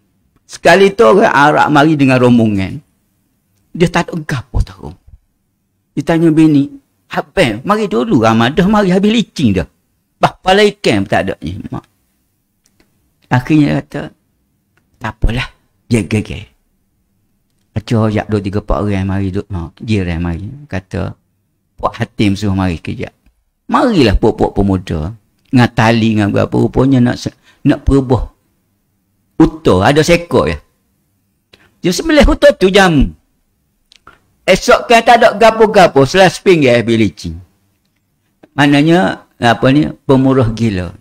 Sekali tu orang Arab mari dengan rombongan. Dia tak ada gapo tahu. Dia tanya bini, "Abang, mari dulu Ramadan, mari habis licin dah. Bah, pala ikan tak ada ni." Mak. Akhirnya kata, "Tak apalah, jaga-jaga." Acah ajak 2-3-4 orang mari duduk. Jiran mari. Kata, "Puak Hatim suruh mari kejap." Marilah puak-puak pemuda. Dengan tali, dengan berapa. Rupanya nak perubah. Utuh, ada sekor ya. Dia sembelih utuh tu jam. Esok kan tak ada gapo-gapo. Selas pinggir bilicin. Maknanya, pemurah gila.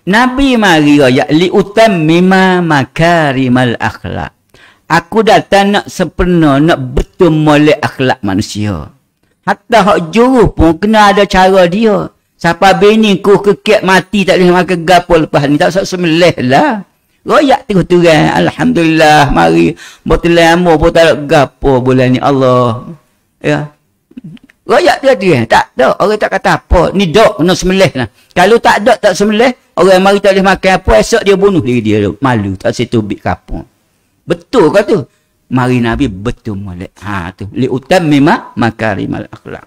Nabi mari raya liutammima makarimal akhlak. Aku datang nak sempurna, nak betul molek akhlak manusia. Hatta hak juru pun kena ada cara dia. Siapa bini ku kekek mati tak boleh makan gapo lepas ni. Tak usah sembelih lah. Royak terus-terang. Alhamdulillah. Mari. Botelan amor pun tak ada gapo bulan ni. Allah. Ya. Royak terus-terang. Tak ada. Orang tak kata apa. Ni dok. Kena sembelih lah. Kalau tak ada tak sembelih. Orang mari tak boleh makan apa. Esok dia bunuh diri dia. Malu. Tak setubik kapur. Betul ke tu? Mari Nabi betul molek. Tu. Liutammima makarimal akhlak.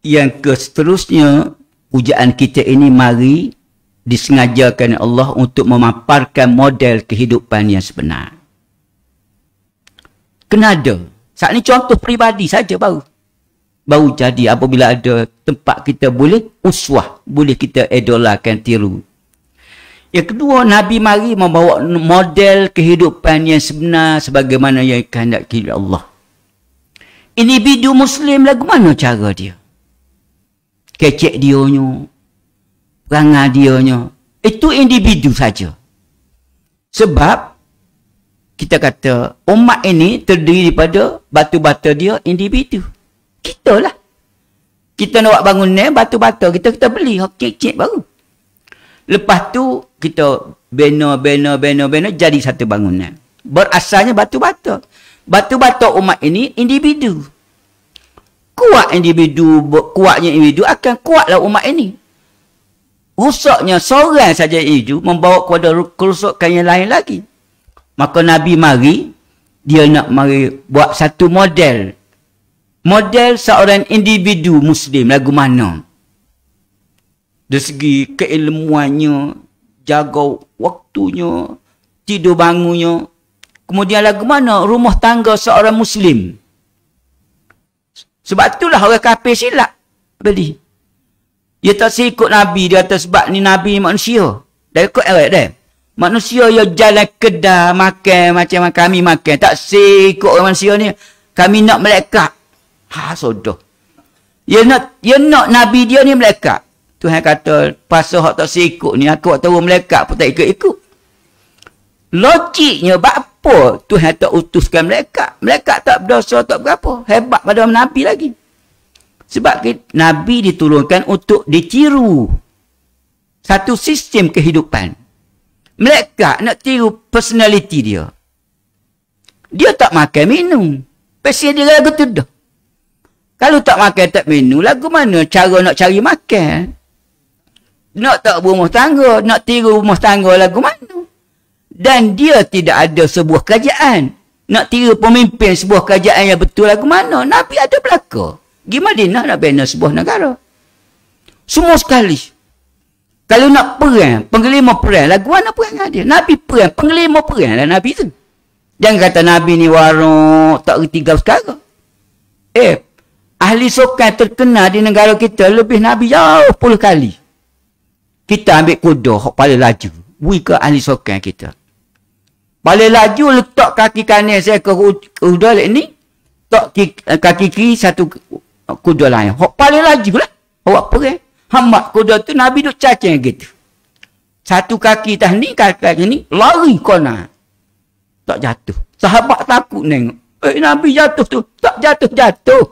Yang seterusnya, ujaan kita ini mari disengajakan Allah untuk memaparkan model kehidupan yang sebenar. Kena ada. Saat ni contoh peribadi saja baru jadi apabila ada tempat kita boleh uswah, boleh kita idolakan, tiru. Yang kedua, Nabi mari membawa model kehidupan yang sebenar sebagaimana yang kehendaki Allah. Individu Muslim lagu mana cara dia? Kecek dionyo, perangai dionyo. Itu individu saja. Sebab kita kata umat ini terdiri daripada batu-bata dia individu. Kita lah. Kita nak bangun ni batu-bata kita beli kecek baru. Lepas tu kita bina jadi satu bangunan. Berasalnya batu-bata. Batu-bata umat ini individu. Kuatnya individu akan kuatlah umat ini. Rusaknya seorang saja individu membawa kepada kerusakan yang lain lagi. Maka Nabi mari, dia nak mari buat satu model. Model seorang individu Muslim lagu mana? Dari segi keilmuannya, jaga waktunya, tidur bangunnya. Kemudian lagu mana rumah tangga seorang Muslim. Sebab itulah orang kafir silap beli. Dia tak ikut Nabi, dia kata sebab ni Nabi manusia. Dia ikut erek dia. Manusia yang jalan kedai makan macam kami makan. Tak ikut orang manusia ni. Kami nak malaikat. Sodoh. Dia nak Nabi dia ni malaikat. Tuhan kata, pasal hak tak sikut ni, aku tahu malaikat pun tak ikut-ikut. Logiknya, apa Tuhan tak utuskan malaikat? Malaikat tak berdosa, tak berapa. Hebat pada Nabi lagi. Sebab Nabi diturunkan untuk ditiru. Satu sistem kehidupan. Malaikat nak tiru personality dia. Dia tak makan minum. Pasal dia lagu tu dah. Kalau tak makan tak minum, lagu mana cara nak cari makan? Nak tak berumah tangga, nak tiru rumah tangga lagu mana? Dan dia tidak ada sebuah kerajaan. Nak tiru pemimpin sebuah kerajaan yang betul lagu mana? Nabi ada belaka. Gimana dia nak bina sebuah negara? Semua sekali. Kalau nak perang, pengelima perang, lagu mana perang dia? Nabi perang, pengelima perang lah Nabi tu. Jangan kata Nabi ni warung, tak reti gau sekarang. Ahli sokan terkenal di negara kita lebih Nabi jauh 10 kali. Kita ambil kuda, kepala laju. Wui ke ahli sokan kita. Paling laju letak kaki kanan seekor kuda ni, kaki kiri satu kuda lain. Hak paling laju lah. Awak pergi. Hambat kuda tu Nabi duk cacing gitu. Satu kaki tah ni, kaki ni lari kona. Tak jatuh. Sahabat takut nengok. Nabi jatuh tu. Tak jatuh.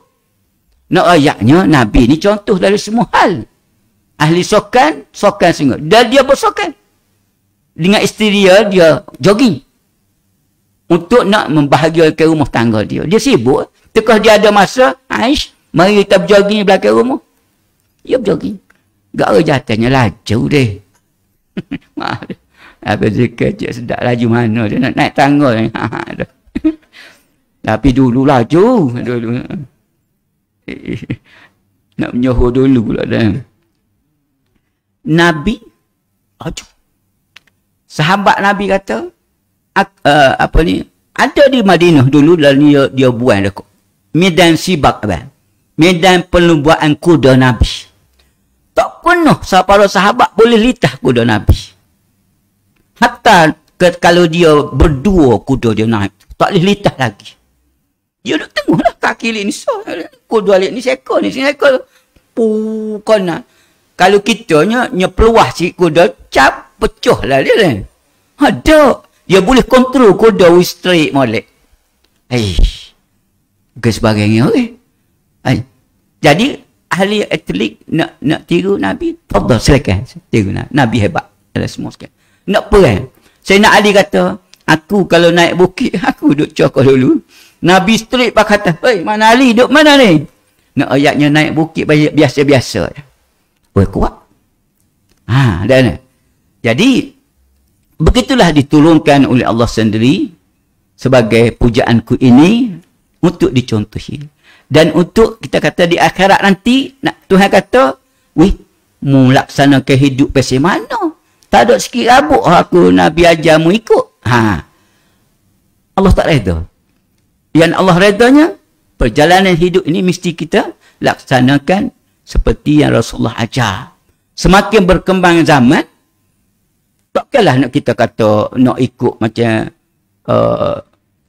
Nak ayatnya Nabi ni contoh dari semua hal. Ahli sokan sungguh. Dan dia bersokan. Dengan isteri dia jogging. Untuk nak membahagiakan rumah tangga dia. Dia sibuk. Tekah dia ada masa, Aish, mari kita berjogging di belakang rumah. Dia berjogging. Gara jatuhnya laju deh. Apa dia kecil sedap laju mana dia nak naik tangga ni. Tapi dulu laju. Dulu. Nak menyohor dulu pula dah. Nabi laju. Sahabat Nabi kata, apa ni? Ada di Madinah dulu dan dia buang dekat. Medan sibak abang. Medan perlumbaan kuda Nabi. Tak penuh para sahabat boleh litah kuda Nabi. Hatta kalau dia berdua kuda dia naik, tak boleh litah lagi. Dia duduk tengok lah kaki ni. Kuda ni seekor ni seekor. Pukana. Kalau kita peluah si kuda, cap, pecah lah dia ni. Ada. Dia boleh kontrol kuda straight molek. Ke sebagainya. Jadi, ahli atlet nak tiru Nabi, fadal silakan. Tiru Nabi hebat. Ada semua sekali. Nak perang. Saya nak Ali kata, aku kalau naik bukit, aku duduk cokok dulu. Nabi straight pak kata, mana Ali duduk mana ni? Nak ayatnya naik bukit biasa-biasa. Kuat. Dan jadi begitulah diturunkan oleh Allah sendiri sebagai pujaanku ini untuk dicontohi. Dan untuk kita kata di akhirat nanti, Tuhan kata, mu laksanakan hidup pasal mana? Tak ada sikit rabuk aku Nabi ajarmu ikut. Allah tak reda. Yang Allah redanya, perjalanan hidup ini mesti kita laksanakan seperti yang Rasulullah ajar. Semakin berkembang zaman, takkanlah nak kita kata nak ikut macam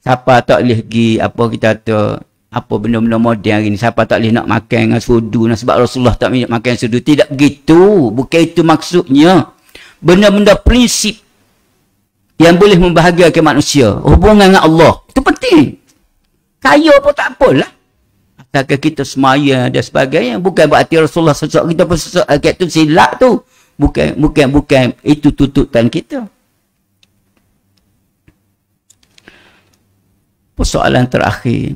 siapa tak boleh pergi apa kita kata apa benda-benda moden hari ni, siapa tak boleh nak makan dengan sudu sebab Rasulullah tak minat makan sudu. Tidak begitu, bukan itu maksudnya. Benda-benda prinsip yang boleh membahagiakan manusia, hubungan dengan Allah, itu penting. Kaya pun tak apalah, asalkan kita semaya dan sebagainya. Bukan berarti Rasulullah sesat kita pun sesat, itu silap tu. Bukan itu tuntutan kita. Persoalan terakhir,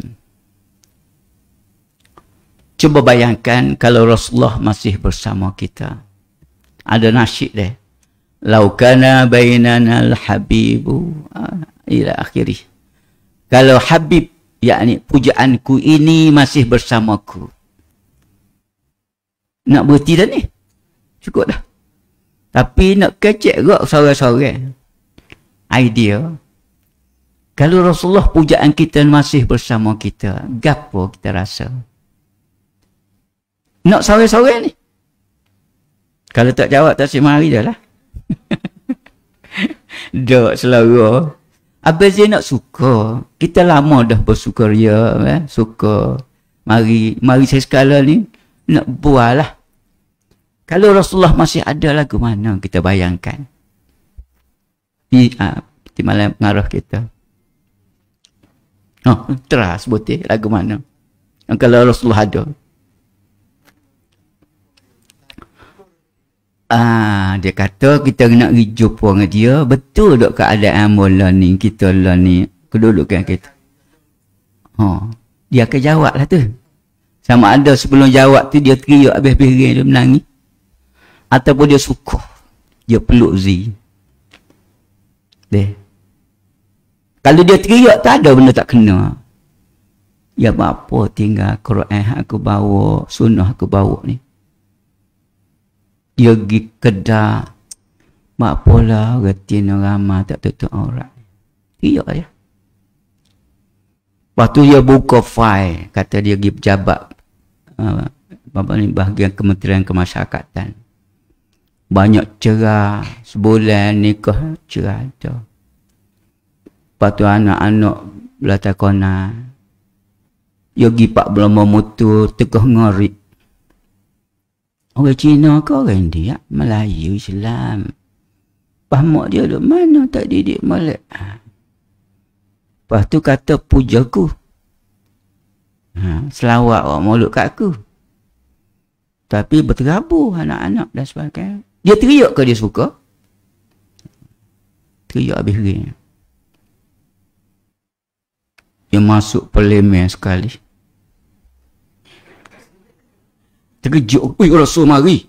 cuba bayangkan kalau Rasulullah masih bersama kita. Ada nasyid dia, lau kana bainana al-habibu ila akhirih. Kalau Habib, yakni pujaanku ini masih bersamaku. Nak berhenti dah ni? Cukup dah. Tapi nak kecek gak sore-sore. Idea. Kalau Rasulullah pujaan kita masih bersama kita, gapo kita rasa? Nak sore-sore ni? Kalau tak jawab, tak mari dah lah. Dok selera. Abang saya nak suka. Kita lama dah bersukaria. Suka. Mari saya sekala ni nak buat lah. Kalau Rasulullah masih ada, lagu mana kita bayangkan? Di malam pengarah kita. Teras betul lagu mana? Kalau Rasulullah ada. Dia kata kita nak pergi jumpa dengan dia. Betul tak keadaan mula ni, kita lah ni, kedudukan kita. Dia akan jawab lah tu. Sama ada sebelum jawab tu dia teriak habis piring dia menangis. Ataupun dia suka. Dia peluk Zi. Kalau dia teriak tak ada benda tak kena. Ya apa tinggal Quran aku bawa, sunnah aku bawa ni. Dia pergi kedai. Apalah retin ramah tak tutup aurat. Teriak je. Lepas tu dia buka file. Kata dia pergi pejabat. Bahagian Kementerian Kemasyarakatan. Banyak cerah. Sebulan nikah cerah tu. Lepas tu anak-anak belata kona. Yogi pak belum memutu tegah ngorik. Orang Cina ke orang India? Melayu, Islam. Pahamak dia duduk mana tak didik Malik. Lepas tu kata pujaku. Selawat orang mulut kat aku. Tapi berterabur anak-anak dan sebagainya. Dia teriak ke dia suka? Teriak habis ring. Dia masuk parlimen sekali. Terkejut. Ui, Rasul mari.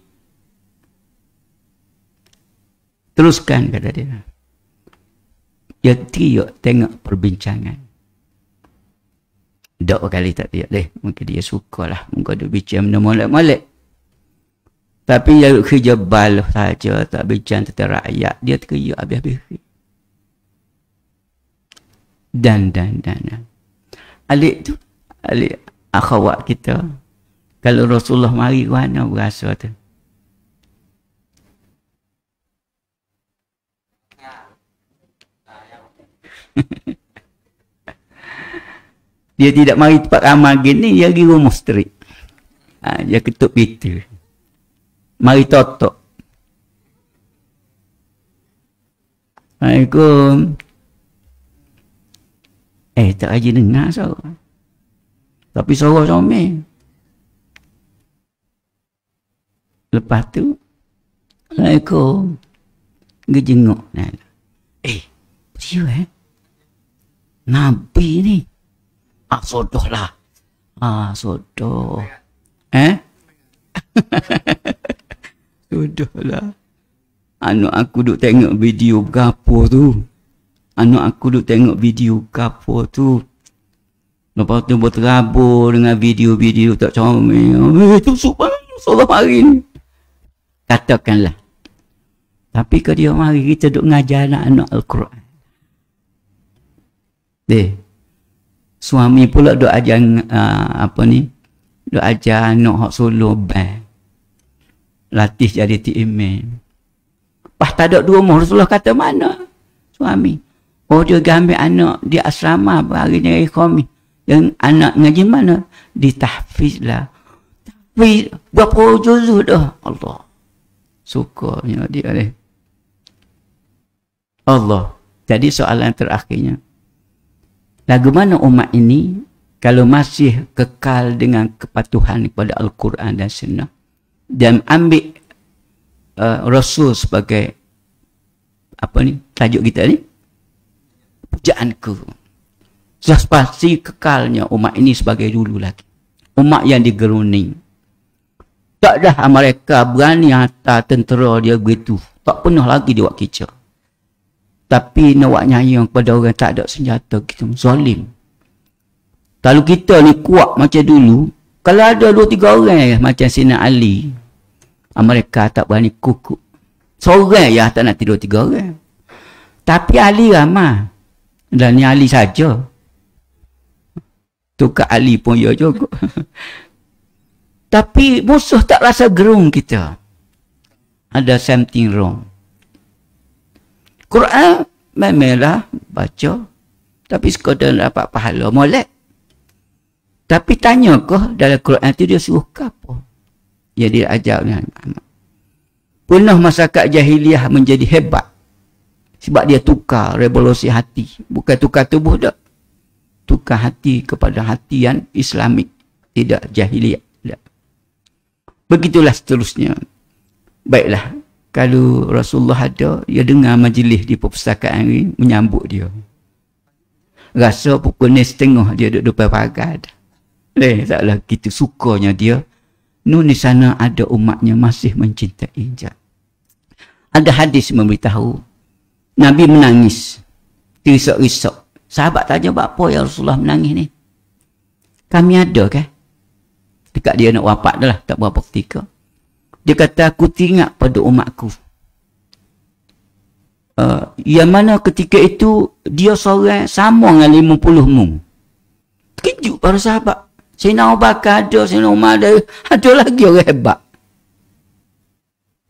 Teruskan, kata dia. Dia teriak tengok perbincangan. Dok kali tak teriak deh. Mungkin dia sukalah. Mungkin dia bincang benda molek-molek. Tapi dia kerja baloh saja. Tak bincang tentang rakyat. Dia teriak habis-habis. Dan. Alik tu. Alik akhwat kita. Kalau Rasulullah mari ke mana berasa tu? Dia tidak mari tempat ramai gini, dia pergi rumah street. Dia ketuk pintu. Mari totok. Assalamualaikum. Tak aja dengar suara. Tapi suara somel. Lepas tu, Assalamualaikum. Dia jenguk. Dia Nabi ni. Sodoh lah. Sodoh. Sodoh lah. Anak aku duk tengok video berapa tu. Lepas tu berterabur dengan video-video tak comel. Itu subhanallah hari ni. Katakanlah. Tapi kalau dia mari kita duk ngajar anak-anak Al-Quran. Suami pula duk ajar duk ajar anak hak solo band. Latih jadi imam. Pas tak ada dua rumah Rasulullah kata mana? Suami. Dia gambil anak di asrama hari ni kami. Yang anak ngaji mana? Ditahfiz lah. Tahfiz berapa juzuk dah? Allah. Sukanya dia ni. Allah. Jadi soalan terakhirnya. Lagu mana umat ini kalau masih kekal dengan kepatuhan kepada Al-Quran dan Sunnah dan ambil Rasul sebagai tajuk kita ni pujaanku. Sudah pasti kekalnya umat ini sebagai dulu lagi. Umat yang digeruning. Tak dah mereka berani hantar tentera dia begitu. Tak pernah lagi dia buat kicau. Tapi nak buat nyayang kepada orang tak ada senjata, kita zalim. Kalau kita ni kuat macam dulu, kalau ada 2-3 orang macam Sina Ali, mereka tak berani kukuk. Seorang ya tak nak 2-3 orang. Tapi Ali ramai. Dan ni Ali saja. Tukar Ali pun ya juga. Tapi musuh tak rasa gerung kita. Ada something wrong. Quran memanglah baca. Tapi sekadar dapat pahala molek. Tapi tanya kau dalam Quran tu dia suruh ke apa? Ya dia ajar Muhammad. Punah masyarakat jahiliah menjadi hebat. Sebab dia tukar revolusi hati. Bukan tukar tubuh dah. Tukar hati kepada hati yang Islamik. Tidak jahiliah. Tidak. Begitulah seterusnya. Baiklah. Kalau Rasulullah ada, dia dengar majlis di perpustakaan ini, menyambut dia. Rasa pukul 9:30 dia duduk depan pagar. Taklah gitu sukanya dia. Di sana ada umatnya masih mencintai dia. Ada hadis memberitahu, Nabi menangis. Terisak-risak. Sahabat tanya, apa ya Rasulullah menangis ni? Kami ada kan? Dekat dia nak wafat dah lah, tak berapa ketika. Dia kata, aku teringat pada umatku. Yang mana ketika itu, dia seorang sama dengan 50 mung. Terkejut para sahabat. Sayyidina Abu Bakar ada, Sayyidina Umar ada lagi orang hebat.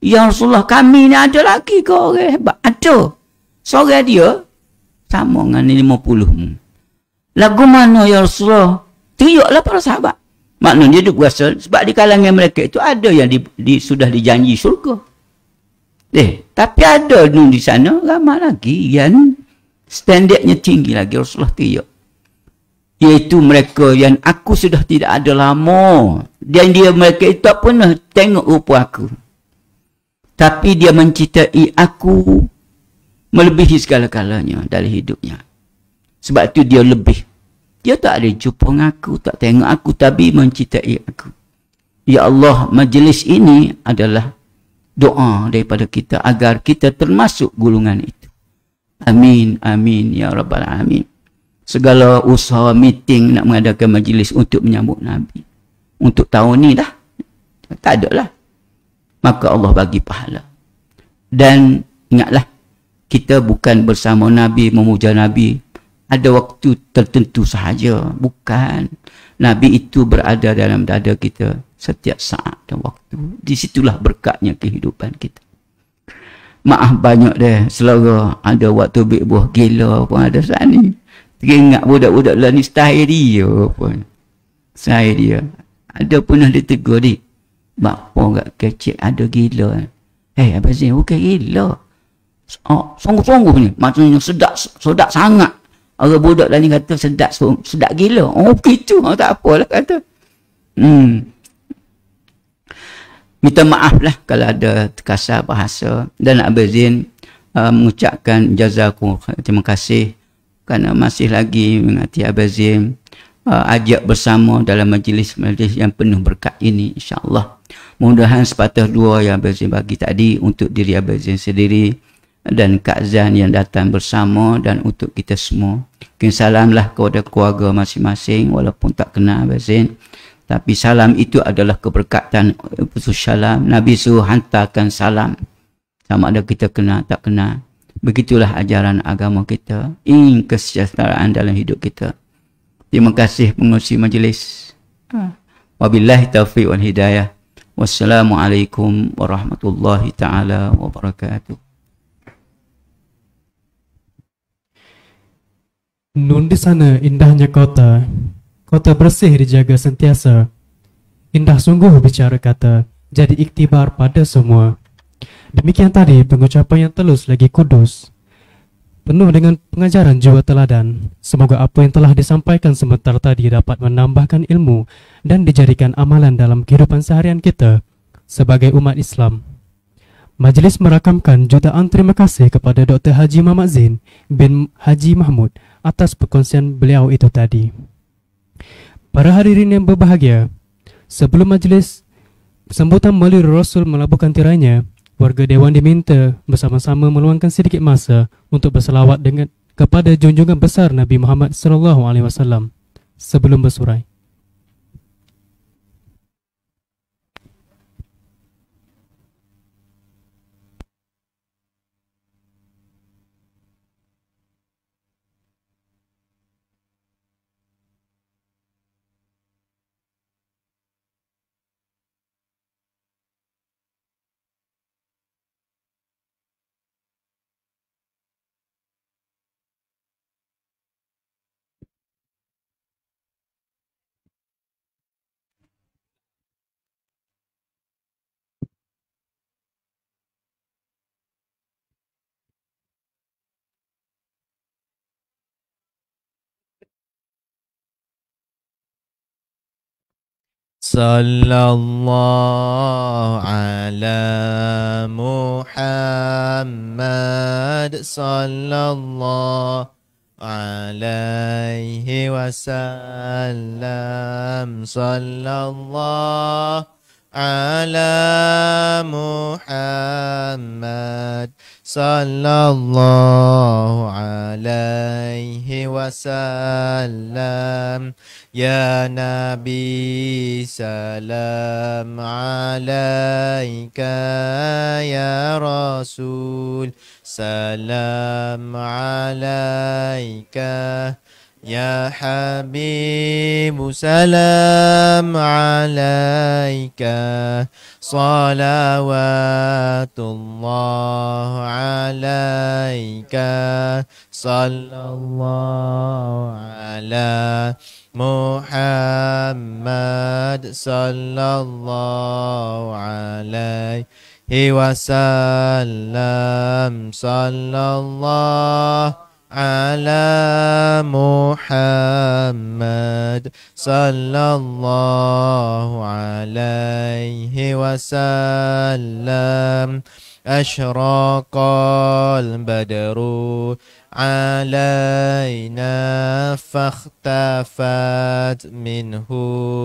Ya Rasulullah, kami ni ada lagi ke orang hebat? Ada. Seorang dia, sama dengan 50. Lagu mana ya Rasulullah? Tuyuklah para sahabat. Maknanya dia berasa sebab di kalangan mereka itu ada yang sudah dijanji syurga. Tapi ada di sana ramai lagi yang standardnya tinggi lagi Rasulullah tuyuk. Iaitu mereka yang aku sudah tidak ada lama. Dan mereka itu tak pernah tengok rupa aku. Tapi dia mencintai aku melebihi segala-galanya dalam hidupnya. Sebab itu dia lebih. Dia tak ada jumpa dengan aku, tak tengok aku, tapi mencintai aku. Ya Allah, majlis ini adalah doa daripada kita agar kita termasuk golongan itu. Amin, amin, ya Rabbal Alamin. Segala usaha meeting nak mengadakan majlis untuk menyambut Nabi. Untuk tahun ni dah. Tak ada lah. Maka Allah bagi pahala. Dan ingatlah, kita bukan bersama Nabi, memuja Nabi. Ada waktu tertentu sahaja. Bukan. Nabi itu berada dalam dada kita setiap saat dan waktu. Di situlah berkatnya kehidupan kita. Maaf banyak deh. Selera ada waktu bik buah gila pun ada saat ni. Teringat budak-budak lah ni style dia pun. Style dia. Ada pernah dia tegur dia. Bapa kat kecil ada gila. Abang Zain bukan gila. Sungguh-sungguh ni. Maksudnya sedap sangat. Orang budak lah ni kata sedap gila. Gitu. Tak apalah kata. Minta maaf lah kalau ada terkasar bahasa. Dan Abang Zain mengucapkan jazakum. Terima kasih. Kerana masih lagi mengasihi Abang Zain. Ajak bersama dalam majlis-majlis yang penuh berkat ini. InsyaAllah. Mudah-mudahan sepatah dua yang Abang Zain bagi tadi untuk diri Abang Zain sendiri. Dan Kak Zan yang datang bersama dan untuk kita semua. Mungkin salamlah kepada keluarga masing-masing walaupun tak kenal Abang Zain. Tapi salam itu adalah keberkatan. Salam. Nabi suruh hantarkan salam. Sama ada kita kenal tak kenal. Begitulah ajaran agama kita. Ingin kesejahteraan dalam hidup kita. Terima kasih pengurusi majlis. Wabillahi taufiq wal hidayah. Wassalamualaikum warahmatullahi ta'ala wabarakatuh. Nun di sana indahnya kota. Kota bersih dijaga sentiasa. Indah sungguh bicara kata. Jadi iktibar pada semua. Demikian tadi pengucapan yang telus lagi kudus. Penuh dengan pengajaran jiwa teladan. Semoga apa yang telah disampaikan sebentar tadi dapat menambahkan ilmu dan dijadikan amalan dalam kehidupan seharian kita sebagai umat Islam. Majlis merakamkan jutaan terima kasih kepada Dr. Haji Muhammad Zain bin Haji Mahmud atas perkongsian beliau itu tadi. Para hadirin yang berbahagia, sebelum majlis sambutan melalui Rasul melabuhkan tirainya, warga Dewan diminta bersama-sama meluangkan sedikit masa untuk berselawat kepada junjungan besar Nabi Muhammad SAW sebelum bersurai. Sallallahu ala Muhammad sallallahu alaihi wasallam. Sallallahu ala Muhammad sallallahu alaihi wasallam. Ya Nabi salam alaika, ya Rasul salam alaika, يا حبيب سلام عليك صلوات الله عليك صلى الله على محمد صلى الله عليه وسلم صلى الله على محمد صلى الله عليه وسلم أشرق البدر علينا فاختفت منه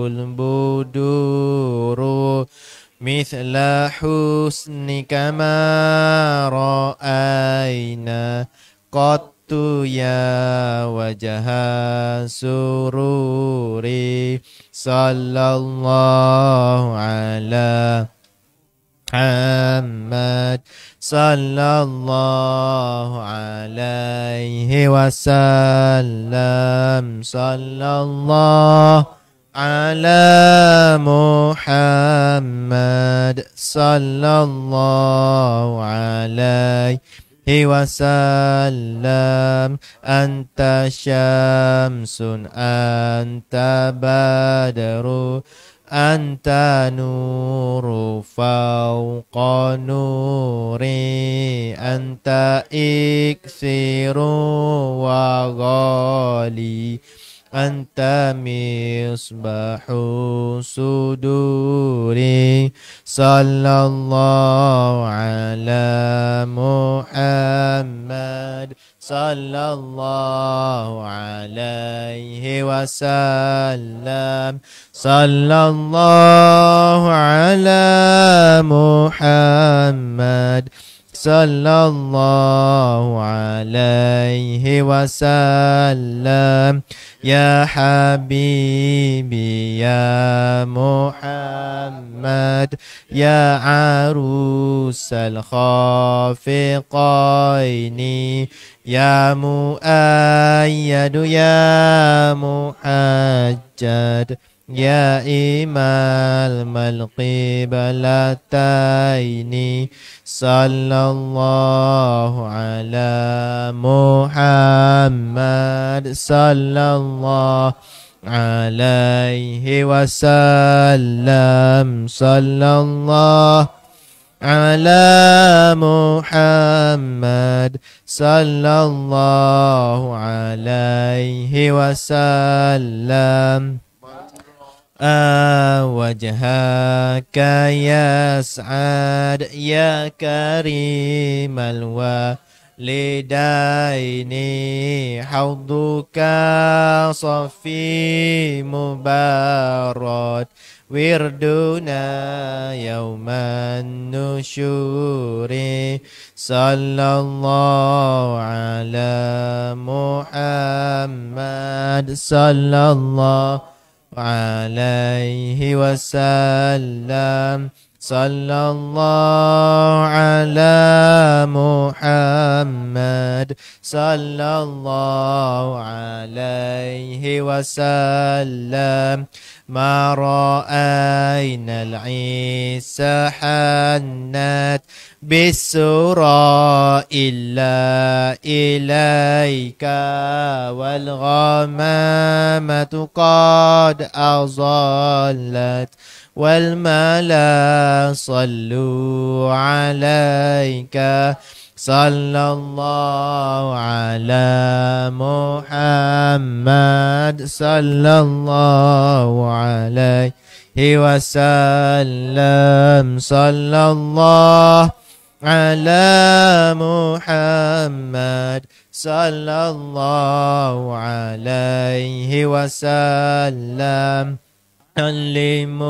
البدور مثل حسنك ما رأينا قط يا وجه سروري صلى الله على محمد صلى الله عليه وسلم صلى الله على محمد صلى الله عليه وسلم أنت شمس أنت بدر أنت نور فوق نوري أنت إكسير وغالي أنت مصباح صدوري صلى الله على محمد صلى الله عليه وسلم صلى الله على محمد صلى الله عليه وسلم يا حبيبي يا محمد يا عروس الخافقين يا مؤيد يا محجد يا إمام القبلتين صلى الله على محمد صلى الله عليه وسلم صلى الله على محمد صلى الله عليه وسلم وجهك يسعد يا كريم الوالدين حوضك صفي مبارد وردنا يوم النشور صلى الله على محمد صلى الله عليه وسلم صلى الله على محمد صلى الله عليه وسلم ما رأينا العيسى حنت بالسرى إلا إليك والغمامة قد أظلت والملا صلوا عليك صلى الله على محمد صلى الله عليه وسلم صلى الله على محمد صلى الله عليه وسلم علم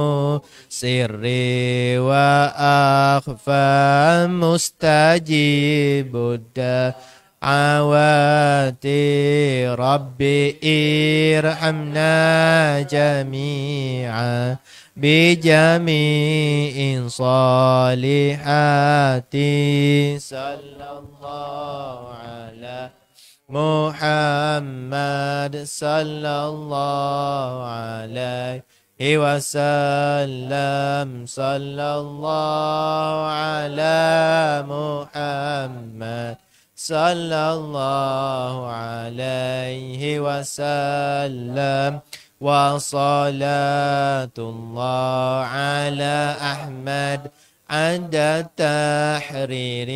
سري وأخفى مستجيب الدعوات ربي ارحمنا جميعا بجميع صالحات صلى الله على محمد صلى الله عليه وسلم صلى الله على محمد صلى الله عليه وسلم وصلاة الله على أحمد عند تحرير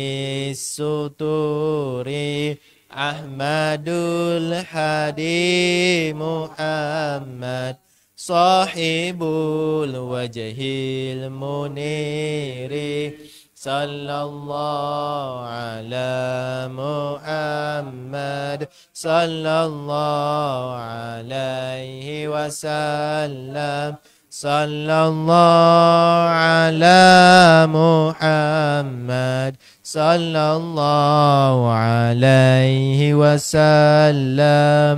السطور أحمد الحدي محمد صاحب الوجه المنير صلى الله على محمد صلى الله عليه وسلم صلى الله على محمد صلى الله عليه وسلم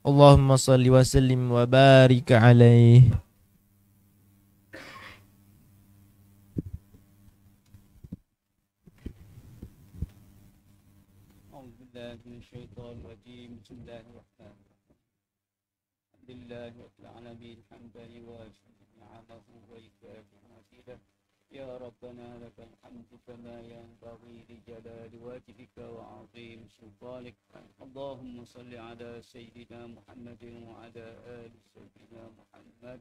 اللهم صل وسلم وبارك عليه. أعوذ بالله من الشيطان الرجيم بسم الله الرحمن الرحيم الحمد لله رب العالمين حمدا يوافي نعمه ويكافئ مزيده يا ربنا لك الحمد كما ينبغي لجلال وجهك وعظيم سلطانك اللهم صل على سيدنا محمد وعلى آل سيدنا محمد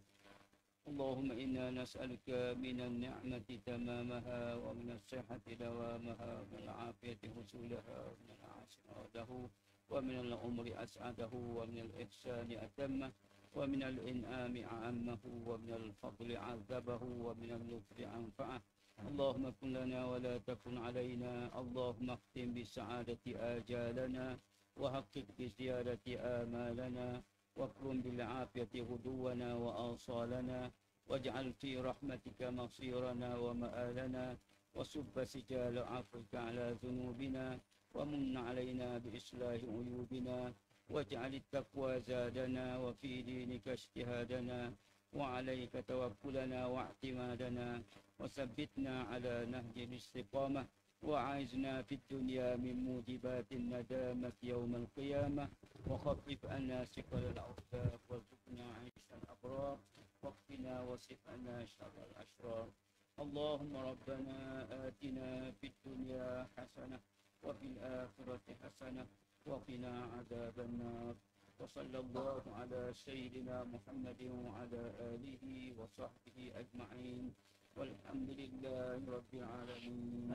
اللهم إنا نسألك من النعمة تمامها ومن الصحة دوامها ومن العافية حصولها ومن العاصي عوده ومن العمر أسعده ومن الإحسان أتمه ومن الإنعام أعمه ومن الفضل عذبه ومن اللطف أنفعه اللهم كن لنا ولا تكن علينا اللهم اختم بالسعادة آجالنا وحقق بزيادة آمالنا واكرم بالعافية غدونا وآصالنا واجعل في رحمتك مصيرنا ومآلنا وصب سجال عفوك على ذنوبنا ومن علينا بإصلاح عيوبنا واجعل التقوى زادنا وفي دينك اجتهادنا وعليك توكلنا واعتمادنا وثبتنا على نهج الاستقامة وعايزنا في الدنيا من موجبات الندامة يوم القيامة وخفف عنا ثقل الأوساخ وارزقنا عيش الأبرار واقنا واصرف عنا شر الأشرار اللهم ربنا آتنا في الدنيا حسنة وفي الآخرة حسنة وقنا عذاب النار وصلى الله على سيدنا محمد وعلى آله وصحبه أجمعين والحمد لله رب العالمين.